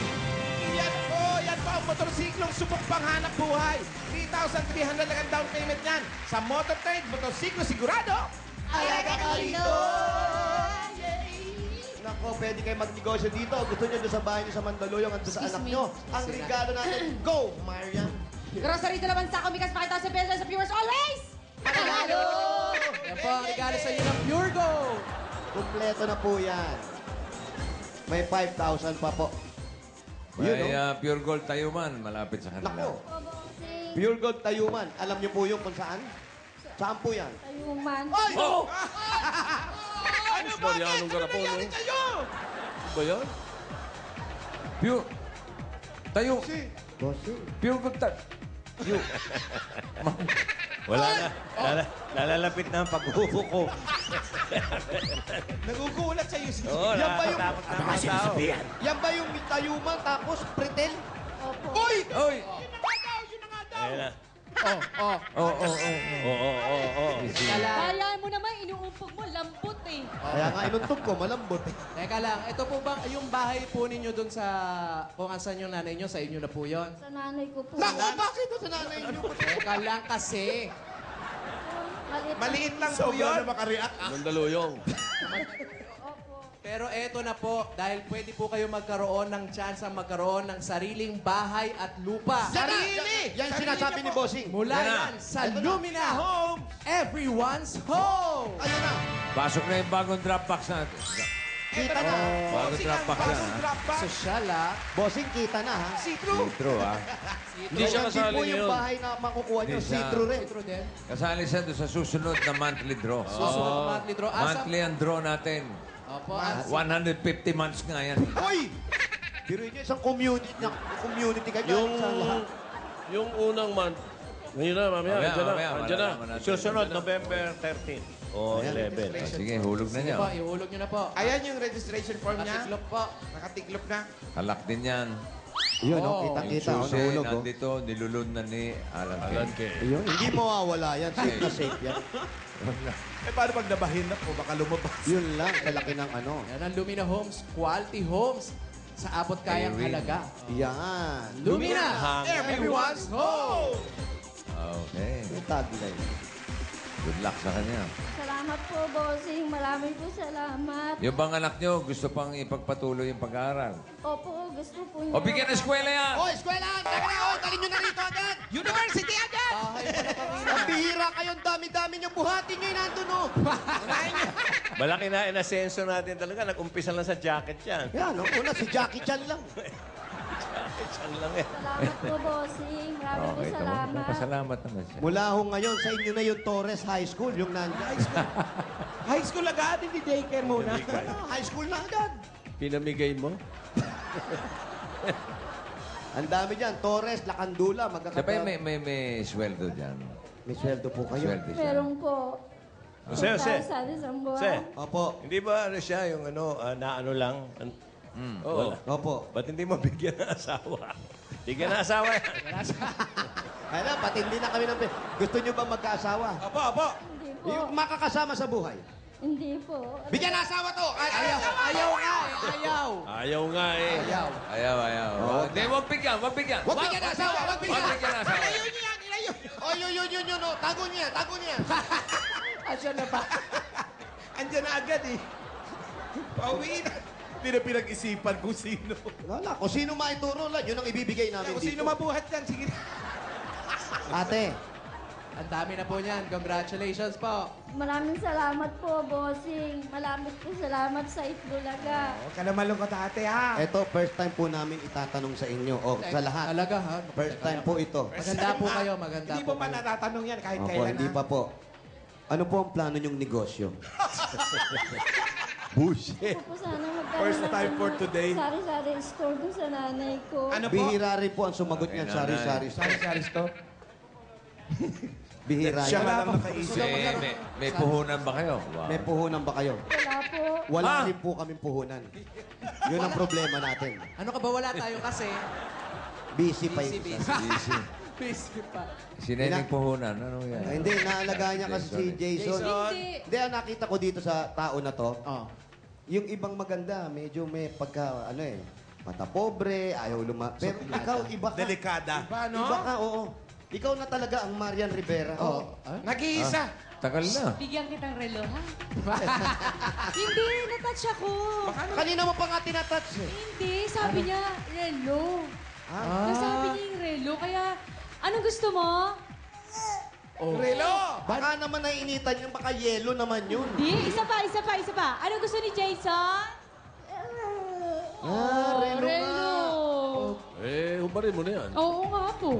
motorsiklong subok panghanap buhay. 3,300 lang ang down payment niyan. Sa Motor Trade, motorsiklo sigurado. Alaga ka rito! Nako, pwede kayo magnegosyo dito. Gusto nyo doon sa bahay nyo sa Mandaluyong at doon sa anak nyo. Ang regalo natin, go, Marian! Grocery dalawang sako, mikas 5,000 pesos sa viewers always! Panalo! Yan po ang regalo sa inyo ng Pure Gold. Kompleto na po yan. May 5,000 pa po. Yun, May no? Pure Gold Tayuman, malapit sa kanila. Nako, Pure Gold Tayuman. Alam nyo po yung kung saan? Saan po yan? Tayuman. Ay! Oh! Ano ba? Marianong garapon, no? nangyari sa'yo? Ba yan? Pure... Tayo... Bossing. Pure Gold Tayo... Wala na. Nalalapit na ang pag-uho ko. Nagugulat sa'yo si Oo, Yan ba yung... natatakot na mga tao. Yan ba yung Tayuman tapos pretel? Opo. Uy! Oy! Ayun na. Oo. Oo. Kaya mo naman, inuumpog mo, lambot eh. Kaya nga inuntog ko, malambot eh. Teka lang, ito po ba yung bahay po ninyo doon sa... Kung asan yung nanay nyo, sa inyo na po yun? Sa nanay ko po. Nako, bakit ito sa nanay nyo? Teka lang kasi. Maliit lang po yun. Mandaluyong. Pero eto na po, dahil pwede po kayo magkaroon ng chance magkaroon ng sariling bahay at lupa. Sarili! Yan sinasabi ni Bossing. Mula Yan na. yan sa Lumina Home, everyone's home! Ayun na. Pasok na yung bagong drop box natin. Kita na. Bagong drop box yan, ha? Sosyal, ha? Bossing, kita na ha. See-through. True, ha? Hindi siya Hindi kasali po yung ngayon. bahay na makukuha nyo. Hindi siya. See-through rin. True din. Kasali siya doon sa susunod na monthly draw. Susunod na monthly draw. Monthly ang draw natin. Opo, 150 months nga yan. Hoy! Pero yun isang community ka dyan. Yung... Sa lahat. Yung unang month. Ngayon na, mamaya. Mamaya, Andiyan na. mamaya, Andiyan na. malalaman natin. Susunod, November 13 o 11. Sige, hulog na Sige niya. po, ihulog nyo na po. Ayan yung registration form niya. Nakatiklop po. Nakatiklop na. Halak din yan. Yun, Oh. kitang-kita. Yung Oh, susi, nahulog, oh. nandito, nilulun na ni Alan Alan Kay. Kay. Ayun, hindi mawawala yan. Safe na safe yan. Eh, paano pag nabahin na po? Baka lumabas. Yun lang, kalaki ng ano. Yan ang Lumina Homes, quality homes sa abot kayang Irene. halaga. Yan. Lumina, everyone's home! Okay. Yung tagline. Good luck sa kanya. Salamat po, bossing. Maraming po salamat. Yung bang anak nyo, gusto pang ipagpatuloy yung pag-aaral? Opo, gusto po niya. O, bigyan ng eskwela yan! Oh, eskwelahan! Teka na, oh, talin nyo na rito agad! University agad! Bahay mo na Panginoon. Ang bihira kayo, ang dami-dami nyo. Buhatin nyo yung nandun, oh. Malaki na inasenso natin talaga. Nag-umpisa lang sa jacket yan. Yan, oh, una si Jackie Chan lang. Jacket yan lang eh. Salamat po, bossing. Maraming po Okay, salamat. pasalamat naman siya. Mula ho ngayon, sa inyo na yung Torres High School, yung nandiyan. High school agad, hindi daycare muna. High school na agad. Pinamigay mo? Ang dami dyan. Torres, Lacandula, Siya pa yung may sweldo dyan. May sweldo po kayo. Sweldo siya. Meron po. Jose, Jose. Sa isang buwan. Jose, Opo. hindi ba ano siya, yung ano, na ano lang? Oo. Opo. Ba't hindi mo bigyan ng asawa? Bigyan ng asawa yan. Kaya na, patindi na kami ng... Gusto nyo ba magkaasawa? Opo, opo. Hindi po. Yung makakasama sa buhay. Hindi po. Bigyan ng asawa to! Ayaw nga eh, ayaw. Ayaw nga eh. Ayaw. Ayaw. Hindi, wag bigyan. Huwag bigyan ng asawa! Huwag bigyan! Wag bigyan ng asawa. Ilayo niyo yan, ilayo. Oh, yun, oh. Tago niya, tago niya. Asyan na ba? Andiyan na agad eh. Pauwiin na. Hindi na pinag-isipan kung sino. Wala, kung sino maituro lang, yun ang ibibigay namin Kung dito. sino mabuhat yan, sige. Ate, Ang dami na po niyan. Congratulations po. Maraming salamat po, bossing. Maraming po salamat sa Itbulaga. Huwag ka na malungkot ate ha. eto, first time po namin itatanong sa inyo. O, sa lahat. Talaga ha? First time po ito. Maganda po kayo, maganda Hindi po mo pa kayo. natatanong yan kahit Opo, kailan hindi ha. pa po. Ano po ang plano nyong negosyo? Bullshit. Po sana magkaroon First ng time for today. Sari-sari store dun sa nanay ko. Ano po? Bihira rin po ang sumagot niyan. Ay, Sari-sari. Sari-sari store. Bihira Siya yan. nga lang nakaisip. May puhunan ba kayo? Wow. May puhunan ba kayo? Wala po. Wala rin po kaming puhunan. Yun ang problema natin. Ano ka ba wala tayo kasi? Busy pa Busy, yun. busy. Easy. Busy pa. Sinening puhunan. Ano yan? Hindi, naalagaan niya kasi si Jason. Hindi. Hindi, ang nakita ko dito sa tao na to, Oh. yung ibang maganda, medyo may pagka, ano eh, mata pobre, ayaw Pero ikaw, iba ka. Delikada. Iba ka, oo. Ikaw na talaga ang Marian Rivera. Oo. Nag-iisa. Tagal na. Bigyan kitang relo, ha? Hindi, natouch ako. Kanina mo pa nga tinatouch eh. Hindi, sabi niya, relo. Nasabi niya yung relo, kaya anong gusto mo? Relo! Baka naman naiinitan yung baka yelo naman yun. Di, isa pa. Anong gusto ni Jason? Relo Hubarin mo na yan. Oo nga po.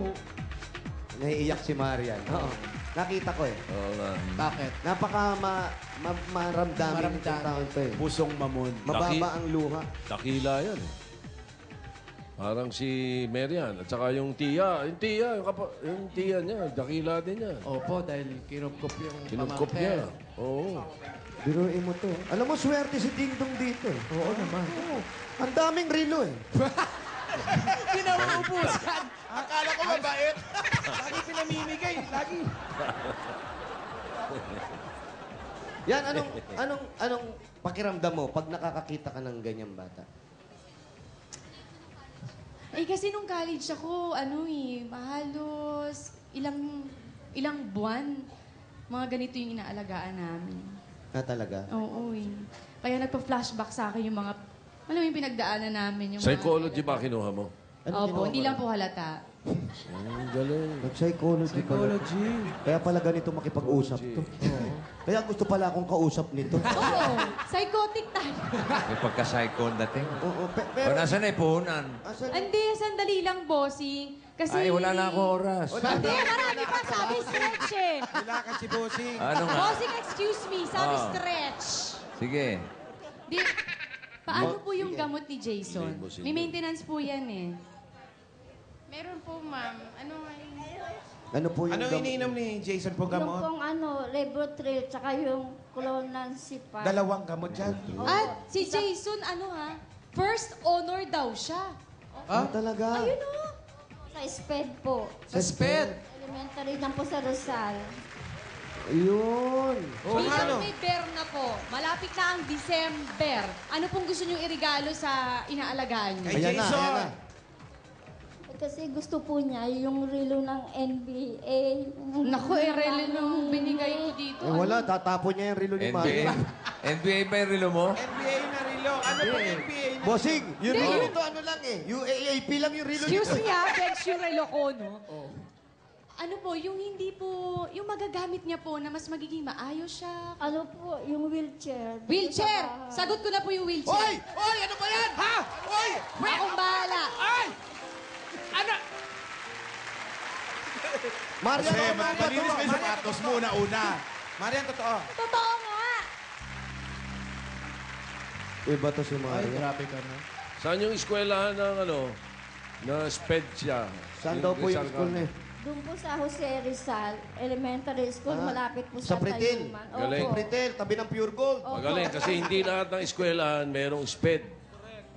Naiiyak si Marian. Oo. Nakita ko eh. Oo nga. Bakit? Maramdamin itong taon to eh. Pusong mamon. Mababa ang luha. Dakila yan eh. Parang si Marian at saka yung tiya. Yung tiya niya, dakila din yan. Opo, dahil kinupkup yung Kinupkup niya. Oo. Biruin mo to. Alam mo, swerte si Ding Dong dito eh. Oo naman. Oo. Ang daming relo eh. Pinauubusan. Akala ko mabait. Lagi pinamimigay. Lagi. Yan, anong pakiramdam mo pag nakakakita ka ng ganyang bata? Kasi nung college ako, mahalos ilang buwan, mga ganito yung inaalagaan namin. Talaga? Oo Kaya nagpa-flashback sa akin yung mga, yung pinagdaanan namin. Yung Psychology ba kinuha mo? Opo, hindi lang po halata. Ang galing. Nag-psychology pala. Kaya pala ganito makipag-usap to. Kaya gusto pala akong kausap nito. Oo, psychotic tayo. May pagka-psycho dating. Oo, O, nasaan na ipuhunan? Hindi, sandali lang, bossing. Kasi... Ay, wala na ako oras. Hindi, marami pa. Sabi stretch eh. Wala ka si Bossing. Ano nga? Bossing, excuse me. Sabi stretch. Sige. Di, paano po yung gamot ni Jason? May maintenance po yan eh. Meron po, ma'am. Ano po yung Anong iniinom ni Jason po Yung gamot? pong Levothyroxine, tsaka yung Clonazepam. Dalawang gamot dyan. At si Jason, first honor daw siya. Talaga? Ayun o. Sa SPED po. Sa SPED? Elementary lang po sa Rizal. Ayun. Jason, may Berna po. Malapit na ang December. Ano pong gusto niyong irigalo sa inaalagaan niyo? Kay Jason! Kasi gusto po niya yung relo ng NBA. Naku, relo nung binigay ko dito. Wala, tatapon niya yung relo ni Maria. NBA ba yung relo mo? NBA na relo. Ano po NBA na? Bossing, yung relo nito UAAP lang yung relo nito. Excuse me bench yung relo ko, no? Ano po, yung hindi po, yung magagamit niya po na mas magiging maayos siya. Ano po, yung wheelchair. Wheelchair! Sagot ko na po yung wheelchair. Oy! Ano ba yan? Ha? Oy! Akong bahala. Ay! Ano? Marian, Kasi malinis kayo sa patos mo una. Marian, totoo. Totoo nga. Iba to si Ay, Marian. grabe ka na. Saan yung eskwelahan ng na SPED siya? Saan daw po yung Rizal school niya? Doon po sa Jose Rizal Elementary School, malapit po Sa Pritil. Tayuman. Galing. Opo. Pritil, tabi ng Pure Gold. Magaling kasi hindi lahat ng eskwelahan merong SPED.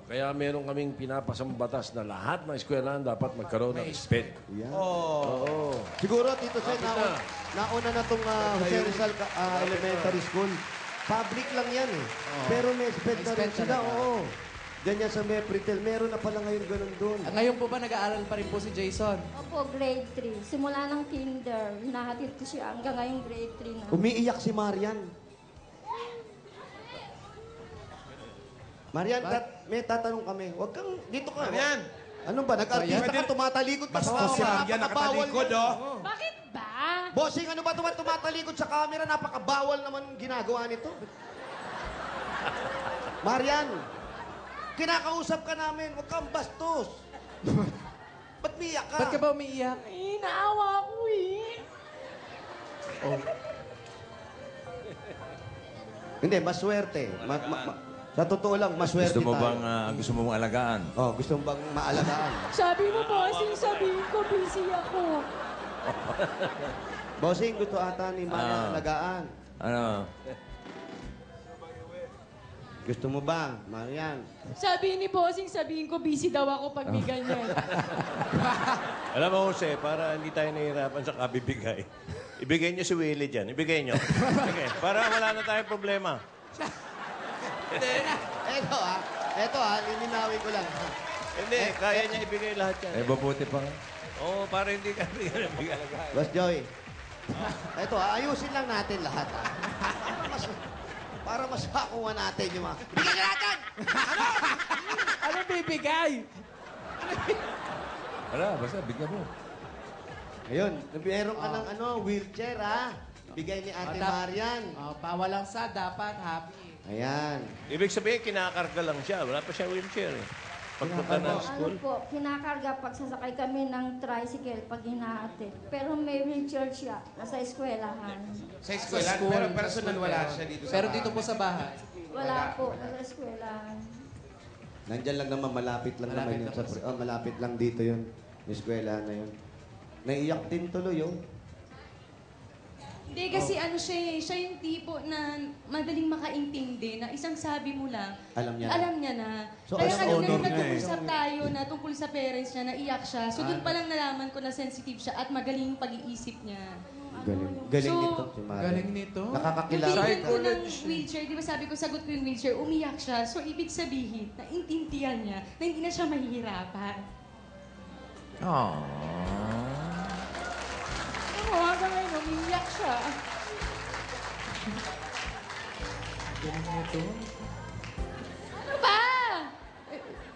Kaya meron kaming pinapasang batas na lahat ng eskwelahan dapat magkaroon ng SPED. Yan. Oo. Siguro, Tito Sen, nauna na itong Jose Rizal Elementary School. Public lang yan eh. Pero may SPED na rin sila, oo. Diyan yan sa Pritil. Meron na pala ngayon ganun doon. Ngayon po ba nag-aaral pa rin po si Jason? Opo, grade 3. Simula ng kinder, hinahatid ko siya hanggang ngayon grade 3 na. Umiiyak si Marian. Marian, may tatanong kami. Huwag kang, dito ka. Marian! Ano ba? Nag-artista ka, tumatalikod ka Basta si Marian nakatalikod, oh. Bakit ba? Bossing, ano ba tumatalikod sa camera? Napakabawal naman ginagawa nito. Marian, kinakausap ka namin. Huwag kang bastos. Ba't umiiyak ka? Ba't ka ba umiiyak? Naawa ko eh. Hindi, maswerte. Sa totoo lang, maswerte Gusto mo tayo. bang gusto mo bang alagaan? Oh, gusto mo bang maalagaan? Sabi mo, bossing, sabihin ko, busy ako. Bossing, gusto ata ni Marian alagaan. Ano? Gusto mo ba, Marian? Sabi ni bossing, sabihin ko, busy daw ako pag may ganyan. Alam mo, Jose, para hindi tayo nahihirapan sa kabibigay, ibigay niyo si Willie dyan. Ibigay niyo. Sige, para wala na tayong problema. Eto lilinawin ko lang. Hindi, kaya niya ibigay lahat yan. Eh, mabuti pa nga. Oo, para hindi ka ibigay. Boss Joey. Ito, ayusin lang natin lahat. Para mas makuha natin yung mga... Bigyan ka natin! Ano bibigay? Wala, basta bigyan mo. Ayun, meron ka ng wheelchair, ha? Bigay ni Ate Marian. Bawal lang sa, dapat happy. Ayan. Ibig sabihin, kinakarga lang siya. Wala pa siya wheelchair eh. Pagpunta ng school. Ano po, kinakarga pag sasakay kami ng tricycle pag hinahatid. Pero may wheelchair siya. Nasa eskwelahan. Sa eskwela, pero personal wala siya dito sa Pero dito po sa bahay. Wala po, nasa eskwelahan. Nandyan lang naman, malapit lang naman yun. Malapit lang dito yun. Yung eskwela na yun. Naiyak din tuloy yun. Hindi, kasi ano siya yung tipo na madaling makaintindi na isang sabi mo lang, Alam niya na. alam niya na. So, Kaya alam kanina honor nung niya nag-uusap tayo na tungkol sa parents niya, naiyak siya. So doon pa lang nalaman ko na sensitive siya at magaling yung pag-iisip niya. Galing So, nito si Marian. Galing nito? Nung Nakakakilala. binigyan ko ng wheelchair, di ba sabi ko, sagot ko yung wheelchair, umiyak siya. So ibig sabihin, naintindihan niya na hindi na siya mahihirapan. Aww. Oo, hanggang ngayon, umiiyak siya. Galing nito. Ano ba?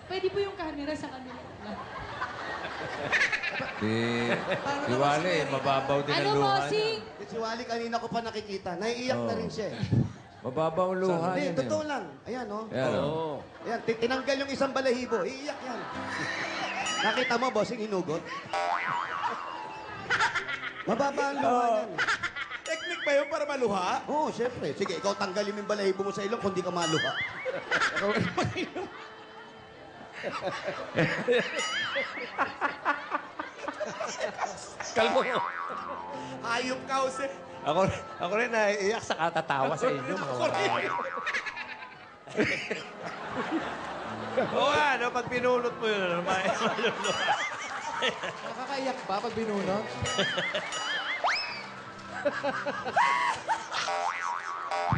Pwede po yung camera sa kanila. Si Wally, mababaw din ang Ano, luha bossing? niya. Si Wally kanina ko pa nakikita. Naiiyak na rin siya. Mababaw ang luha Hindi, niya. totoo lang. Ayan, oh. Ayan, Oo. Ayan, tinanggal yung isang balahibo. Iiyak yan. Nakita mo, bossing, hinugot? Mababa ang luha niyan. Technique ba yun para maluha? Oo, syempre. Sige, ikaw tanggalin mo yung balahibo mo sa ilong kung di ka maluha. Kalmo. Hayop ka, Jose. Ako rin naiiyak sa katatawa sa inyo, mga wala. Oo nga, no, pag pinulot mo yun, maluluha. Nakakaiyak ba pag binunot?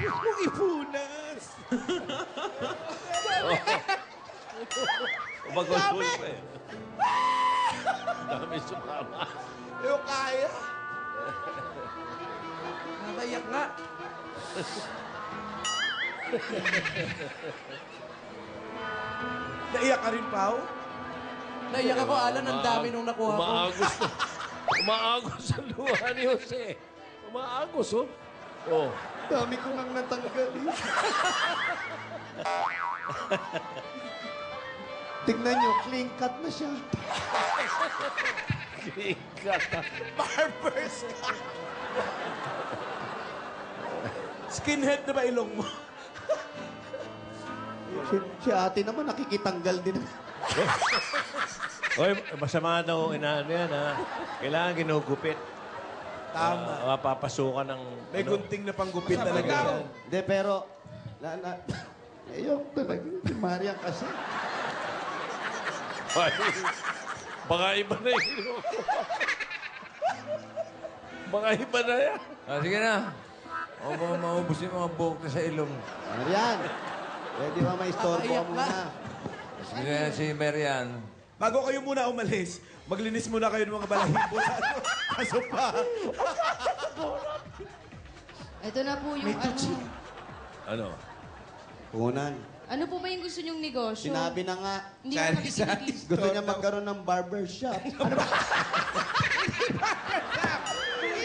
Yung ipunas. Umagusul pa eh. Dami sumama. Yung kaya. Nakaiyak nga. Naiyak ka rin, Pao? Naiyak ako, Alan. Ang dami nung nakuha ko. Umaagos ang luha ni Jose. Umaagos, oh. Oh. Dami ko nang natanggal. Tignan nyo, clean cut na siya. Clean cut. Barber's cut. Skinhead na ba ilong mo? Si ate naman nakikitanggal din. Oy, masama daw inaano yan, ha? Kailangan ginugupit. Tama. Mapapasukan ng... May gunting na panggupit talaga. Hindi, pero... Ayun talaga. Si Marian kasi. Ay, baka iba na yung baka iba na yan. Sige na. O baka maubos yung mga buhok na sa ilong. Marian, pwede ba may istorbo ka muna? Sige na si Marian. Bago kayo muna umalis, maglinis muna kayo ng mga balahibo sa sopa. Ito na po yung Ano? Puhunan. Ano po ba yung gusto nyong negosyo? Sinabi na nga. Hindi ko makikita. Gusto niya magkaroon ng barbershop. Ano ba?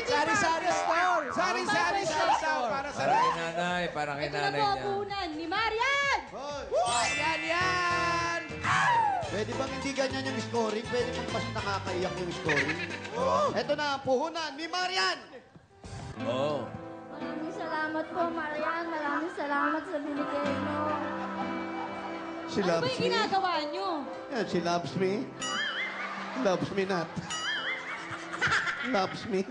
Sari-sari store! Sari-sari store para sa... Para kay nanay, para kay Ito na nanay po ang niya. puhunan ni Marian! Yan! Pwede bang hindi ganyan yung scoring? Pwede bang mas nakakaiyak yung scoring? Ito na ang puhunan ni Marian! Oo. Maraming salamat po, Marian. Maraming salamat sa binigay mo. She Ano ba loves yung me. ginagawa nyo? Yan, she loves me. Loves me not. Loves me.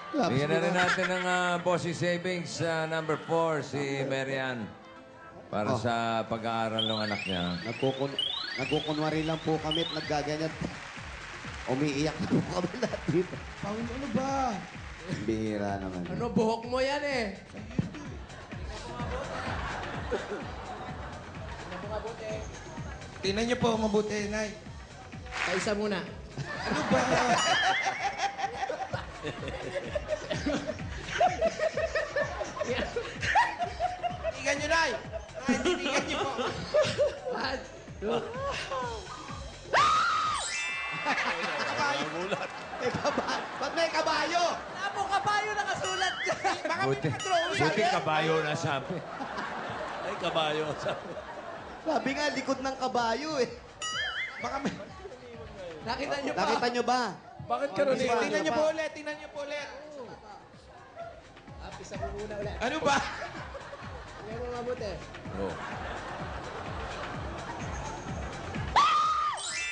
Loves Bigyan me na rin not. natin ng bossy savings sa number 4, si Marian. Para sa pag-aaral ng anak niya. Nagkukunwari lang po kami at naggaganyan. Umiiyak na po kami lahat dito. Paul, ano ba? Bihira naman. Ano, buhok mo yan eh. Tingnan niyo po mabuti, Nay. Kaisa muna. Ano ba? Titigan niyo, Nay. Nay, titigan niyo po. One, two. Ba't may kabayo? Wala po kabayo nakasulat dyan. Baka Buti, may drawing. buti kabayo na sabi. Ay, kabayo. Sabi nga, likod ng kabayo eh. Baka may... Nakita niyo pa. Nakita nyo ba? Bakit ka rin? Tingnan niyo po ulit, tingnan niyo po ulit. Pisa ko muna ulit. Ano ba? Tingnan mo mabuti. Oh.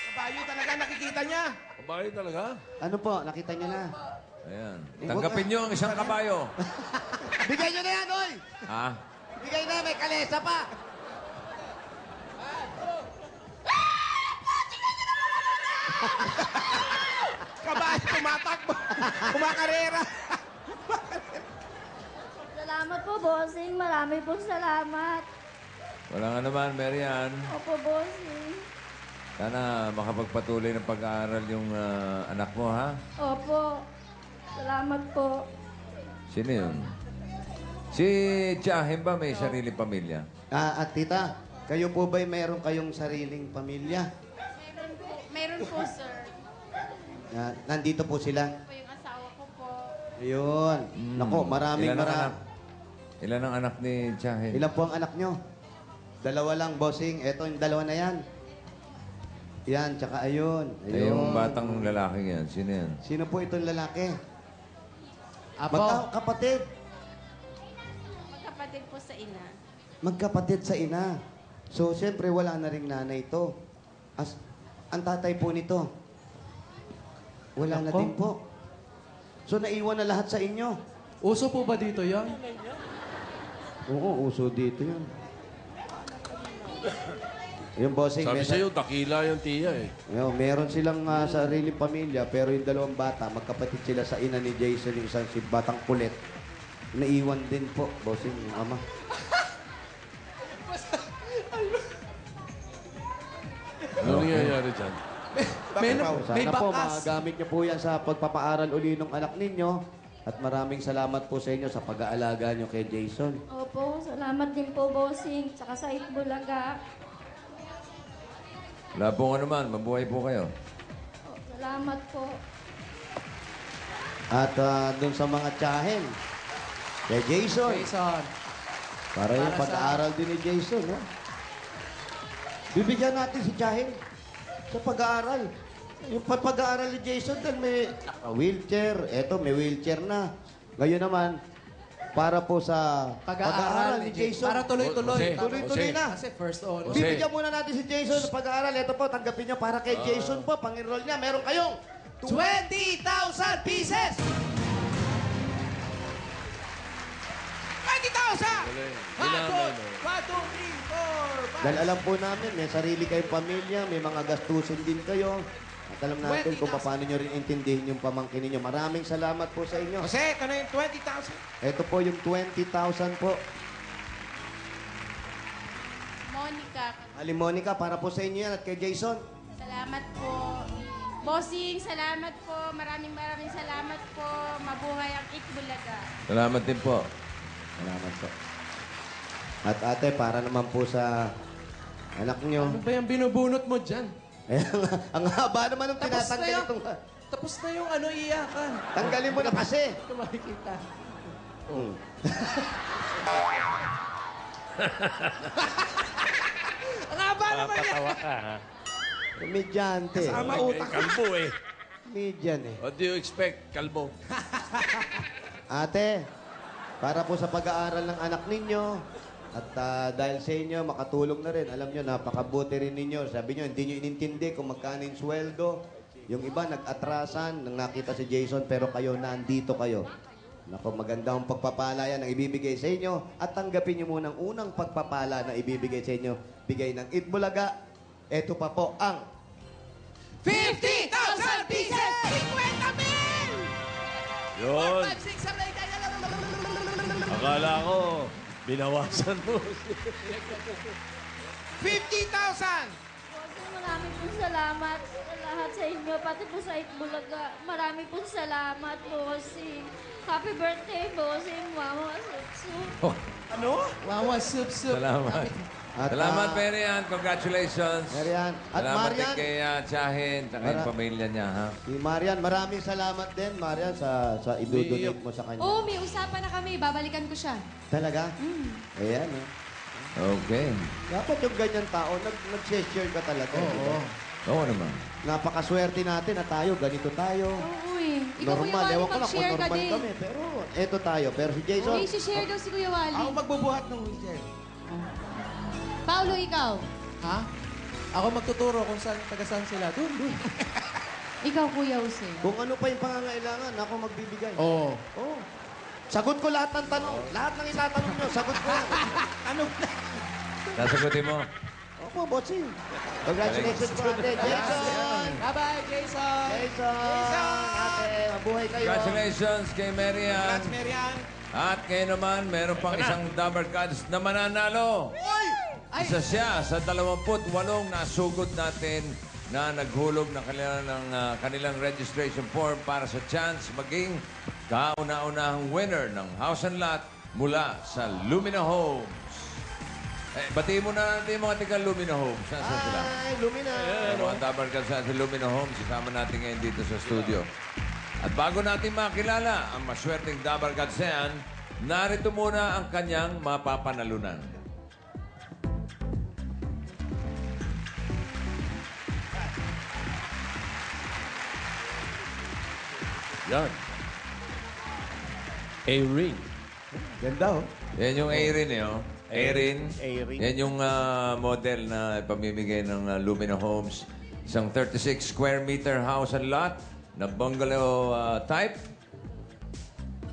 Kabayo talaga nakikita niya. Kabayo talaga? Ano po? Nakita nyo na. Ayan. Tanggapin nyo ang isang kabayo. Bigay nyo na yan, oy! Ha? Bigay na, may kalesa pa! Kabayo tumatakbo. Kumakarera. Salamat po, bossing. Marami pong salamat. Walang anuman, Marian. Opo, bossing. Sana makapagpatuloy ng pag-aaral yung anak mo, ha? Opo. Salamat po. Sino yun? Si Tiyahin ba may sarili pamilya? At tita, kayo po ba'y meron kayong sariling pamilya? Meron po, sir. Nandito po sila. Po yung asawa ko po. Ayun. Nako, maraming Ilan ang maraming. anak? Ilan ang anak ni Tiyahin? Ilan po ang anak nyo? Dalawa lang, bossing. Eto, yung dalawa na yan. Yan, tsaka ayun. Ay, yung batang lalaki yan. Sino yan? Sino po itong lalaki? Apo. Magkapatid. Magkapatid po sa ina. Magkapatid sa ina. So, siyempre, wala na ring nanay ito. Ang tatay po nito, wala na din po. So, naiwan na lahat sa inyo. Uso po ba dito yan? Oo, uso dito yan. Yung bossing, Sabi sa'yo, dakila yung tiya eh. Meron silang sarili pamilya, pero yung dalawang bata, magkapatid sila sa ina ni Jason, yung isang si Batang Kulit. Naiwan din po, bossing, yung ama. Ano nangyayari dyan? Sana po, magagamit niyo po yan sa pagpapaaral uli ng anak ninyo. At maraming salamat po sa inyo sa pag-aalaga niyo kay Jason. Opo, salamat din po, bossing. Tsaka sa Itbulaga. Wala pong anuman. Mabuhay po kayo. Salamat po. At dun sa mga tiyahin, kay Jason. Jason. Para yung Para sa- pag-aaral din ni Jason, ha? Bibigyan natin si tiyahin sa pag-aaral. Yung pag-aaral ni Jason, dahil may wheelchair. Eto, may wheelchair na. Ngayon naman, para po sa pag-aaral ni Jason. Para tuloy-tuloy. Tuloy-tuloy na. Kasi first honor. Bibigyan muna natin si Jason sa pag-aaral. Ito po, tanggapin niya para kay Jason po. Pang-enroll niya. Meron kayong 20,000 pieces! 20,000! Ginamay mo. 1, 2, 3, 4, 5. Dahil alam po namin, may sarili kayong pamilya, may mga gastusin din kayo. At alam natin kung paano nyo rin intindihin yung pamangkin ninyo. Maraming salamat po sa inyo. Jose, ito na yung 20,000. Ito po yung 20,000 po. Monica, Ali Monica, para po sa inyo yan at kay Jason. salamat po. Bossing, salamat po. Maraming salamat po. Mabuhay ang Itbulaga. Salamat din po. Salamat po. At ate, para naman po sa anak nyo. Ano ba yung binubunot mo dyan? Ang haba naman ng Tapos na tinatanggal yun. itong... Tapos na yung ano iyakan. Tanggalin mo na kasi. Ito makikita. Ang haba naman yan. Napatawa ka, ha? Medyante. Kasama utak. Kalbo eh. Medyan eh. What do you expect, kalbo? Ate, para po sa pag-aaral ng anak ninyo, at dahil sa inyo, makatulong na rin. Alam nyo, napakabuti rin ninyo. Sabi nyo, hindi nyo inintindi kung magkano yung sweldo. Yung iba, nag-atrasan nang nakita si Jason, pero kayo, nandito kayo. Naku, maganda ang pagpapala yan ang ibibigay sa inyo. At tanggapin nyo muna ang unang pagpapala na ibibigay sa inyo. Bigay ng Itbulaga. Ito pa po ang 50,000 pieces! 50 mil! Yun. 4, 5, 6, 7, 8, 9, Akala ko, binawasan mo. 50,000! pong salamat sa lahat sa inyo, pati po sa Itbulaga. Marami pong salamat, bossing. Happy birthday, bossing. Mama, sup-sup. Ano? Wawa, sup-sup. Salamat. At, Salamat, Marian. Congratulations. Marian. At Salamat Marian. din kay Chahin at yung pamilya niya, ha? Si Marian, maraming salamat din, Marian, sa idudonate mo sa kanya. Oo, may usapan na kami. Babalikan ko siya. Talaga? Ayan, eh. Okay. Dapat yung ganyan tao, nag-share ka talaga. Oo. Oo naman. Napakaswerte natin na tayo, ganito tayo. Oo eh. Ikaw, Kuya Normal, Wally, ewan ko lang kung mag-share ka normal din. kami. Pero eto tayo. Pero si Jason, May share daw si Kuya Wally. Ako magbubuhat ng wheelchair. Paolo, ikaw. Ha? Ako magtuturo kung saan, taga-saan sila. Doon. Ikaw, Kuya Jose. kung ano pa yung pangangailangan, ako magbibigay. Oo. Oh. Sagot ko lahat ng tanong. Lahat ng itatanong nyo, sagot ko. Ano? Sasagutin mo. Opo, bossing. Congratulations po, ate. Jason! Bye-bye, Jason. Jason! Ate, mabuhay kayo. Congratulations kay Marian. Congrats, Marian. At kayo naman, meron pang isang Dabber Cards na mananalo. Isa siya sa 28 na sugod natin na naghulog ng kanilang registration form para sa chance maging kauna-unahang winner ng house and lot mula sa Lumina Homes. Batiin mo na natin yung mga tiga Lumina Homes. Saan sila? Ay, Lumina. Yung mga Dabber Cards sa Lumina Homes, isama natin ngayon dito sa studio. At bago natin makilala ang maswerteng Dabber Cards na yan, narito muna ang kanyang mapapanalunan. Yan. A-ring. Ganda, oh. Yan yung A-rin, eh, oh. A-rin. A-ring. Yan yung model na pamimigay ng Lumina Homes. Isang 36 square meter house and lot na bungalow type.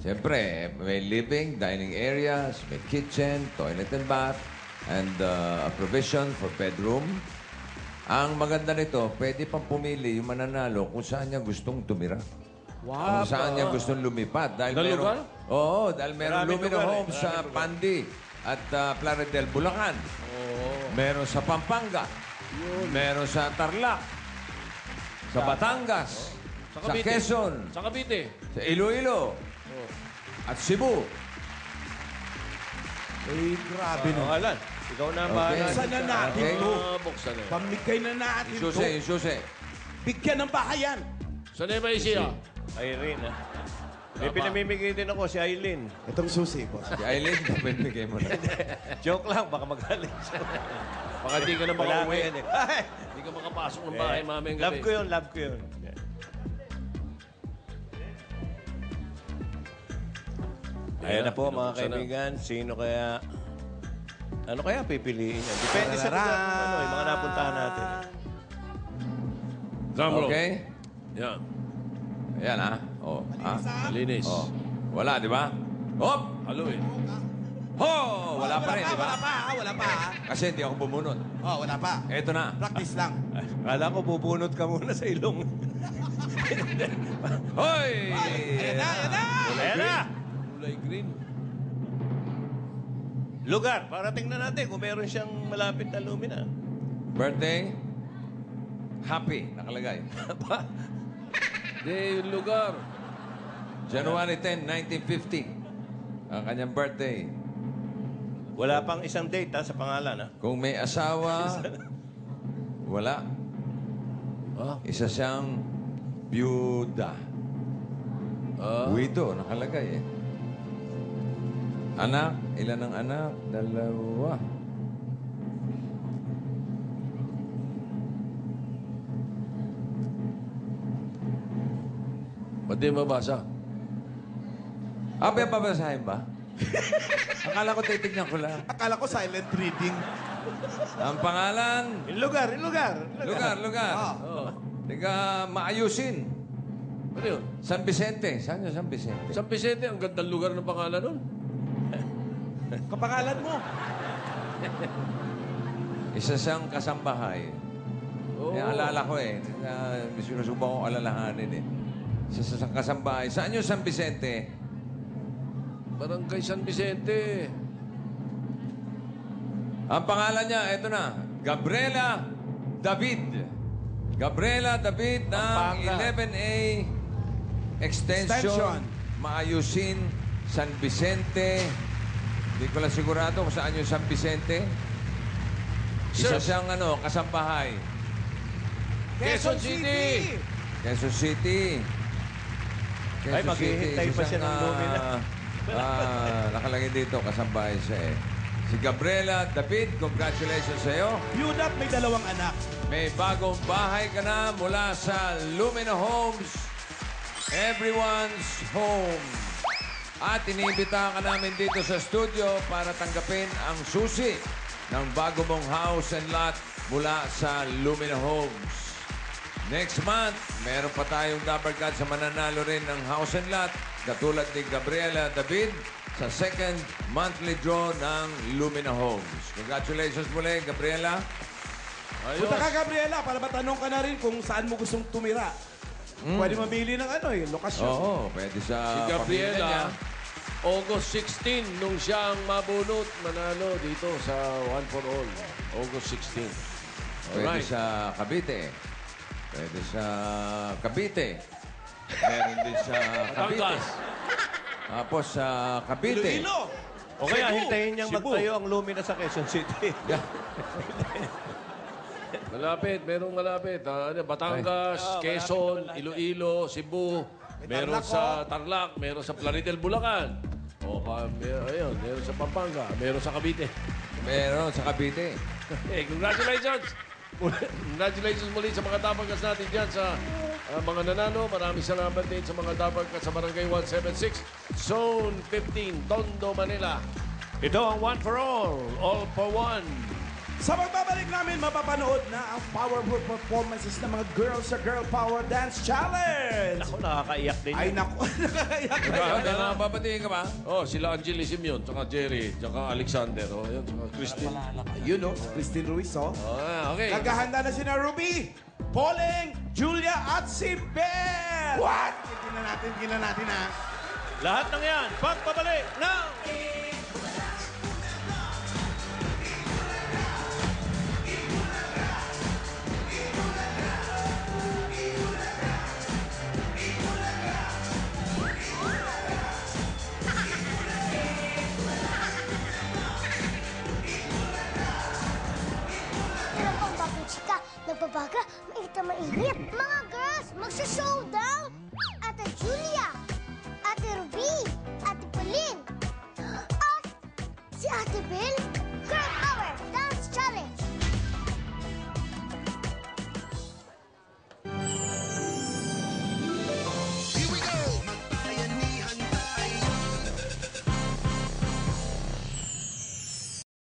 Siyempre, may living, dining areas, may kitchen, toilet and bath, and a provision for bedroom. Ang maganda nito, pwede pang pumili yung mananalo kung saan niya gustong tumira. Wow. Kung saan niya gustong lumipat. Dahil Na meron, lugar? Oo, dahil meron Maraming Lumina lugar, eh. Homes sa Maraming lugar. Pandi at Plaridel, Bulacan. Meron sa Pampanga. Meron sa Tarlac. Sa Batangas. Sa Cavite. Quezon. Sa Cavite. Sa Iloilo. At Cebu. Eh, grabe No, na. Alan, ikaw na ang Okay. bahala. Buksan na natin Okay. to. Buksan na. Pamigay na natin Yung to. susi, yung susi. Bigyan ng bahayan. Sa Nueva Ecija. Irene, ah. May pinamimigay din ako si Aileen. Itong susi, boss. Si Aileen, pwede mo na. Joke lang, baka magalit siya. Baka di ka na Wala makauwi. yan eh. Ay! Hindi ka makapasok ng bahay mamayang Love gabi. ko yun, love ko yun. Ayan na po mga kaibigan, sino kaya... Ano kaya pipiliin niya? Depende sa lugar ng ano, yung mga napuntahan natin. Drum roll. Okay? Yan. Ayan, ha? Oh, ha? Malinis. Oh. Wala, di ba? Hop! Halo eh. Ho! Wala pa rin, di ba? Wala pa, wala pa. Kasi hindi ako bumunot. Oh, wala pa. Eto na. Practice lang. Kala ko pupunot ka muna sa ilong. Hoy! Ayan na, ayan na. Ayan na! Kulay green. Lugar, para tingnan natin kung meron siyang malapit na Lumina. Birthday? Happy, nakalagay. Hindi, yung lugar. January 10, 1950. Ang kanyang birthday. Wala pang isang date ha, sa pangalan. Ha? Kung may asawa, wala. Isa siyang byuda. Widow, nakalagay eh. Anak, ilan ang anak? 2. Ba't di mabasa? Abe, babasahin ba? Akala ko titignan ko lang. Akala ko silent reading. Ang pangalan? Yung lugar, yung lugar. Lugar. Oh. Tiga maayusin. Ano yun? San Vicente. Saan yung San Vicente? San Vicente, ang gandang lugar ng pangalan nun. Kapangalan mo. Isa siyang kasambahay. Oo. Alala ko eh. Sinusubukan ko alalahanin eh. Isa siyang kasambahay. Saan yung San Vicente? Barangay San Vicente. Ang pangalan niya, eto na. Gabriela David. Gabriela David ng Pampanga. 11A Extension. Maayusin, San Vicente. Hindi ko lang sigurado kung saan yung San Vicente. Isa siyang kasambahay. Quezon City! Quezon City. Ay, maghihintay pa siya ng lumina. Nakalagay dito, kasambahay siya eh. Si Gabriela David, congratulations sa iyo. Yun at may 2 anak. May bagong bahay ka na mula sa Lumina Homes. Everyone's home. At inibita ka namin dito sa studio para tanggapin ang susi ng bago mong house and lot mula sa Lumina Homes. Next month, meron pa tayong Dapper Cats sa mananalo rin ng house and lot katulad ni Gabriela David sa second monthly draw ng Lumina Homes. Congratulations muli, Gabriela. Punta ka, Gabriela, para matanong ka na rin kung saan mo gustong tumira. Pwede mamili ng lokasyon. Oo, pwede sa Si pamilya niya. Gabriela, August 16, nung siyang mabunot, manalo dito sa One for All. August 16. Pwede Alright. sa Cavite. Pwede sa Cavite. Meron din sa Cavite. Batangas. Tapos sa Cavite. Iloilo. O kaya Cebu. hintayin niyang Cebu. magtayo ang Lumina sa Quezon City. Malapit, merong malapit. Batangas, Quezon, Iloilo, Cebu. Meron sa Tarlac, meron sa Plaridel, Bulacan. Ayun, meron sa Pampanga, meron sa Cavite. Meron sa Cavite. Hey, congratulations! Congratulations muli sa mga Dabarkas natin dyan sa mga nanalo. Maraming salamat din sa mga Dabarkas sa Barangay 176, Zone 15, Tondo, Manila. Ito ang One for All for One. Sa pagbabalik namin, mapapanood na ang powerful performances ng mga girls sa Girl Power Dance Challenge. Ako, nakakaiyak din. Ay, naku. Nakakaiyak May mga babatiin ka ba? Oh, sila Angeli Simeon, tsaka Jerry, tsaka Alexander, yun, tsaka Christine. Yun, Christine Ruiz, Okay. Naghahanda na sina Ruby, Pauling, Julia, at si Beth. What? Gina natin, ha? Lahat ng yan, pagbabalik now! Alam ko, bakit chika, nagbabaga, mainit na mainit. Mga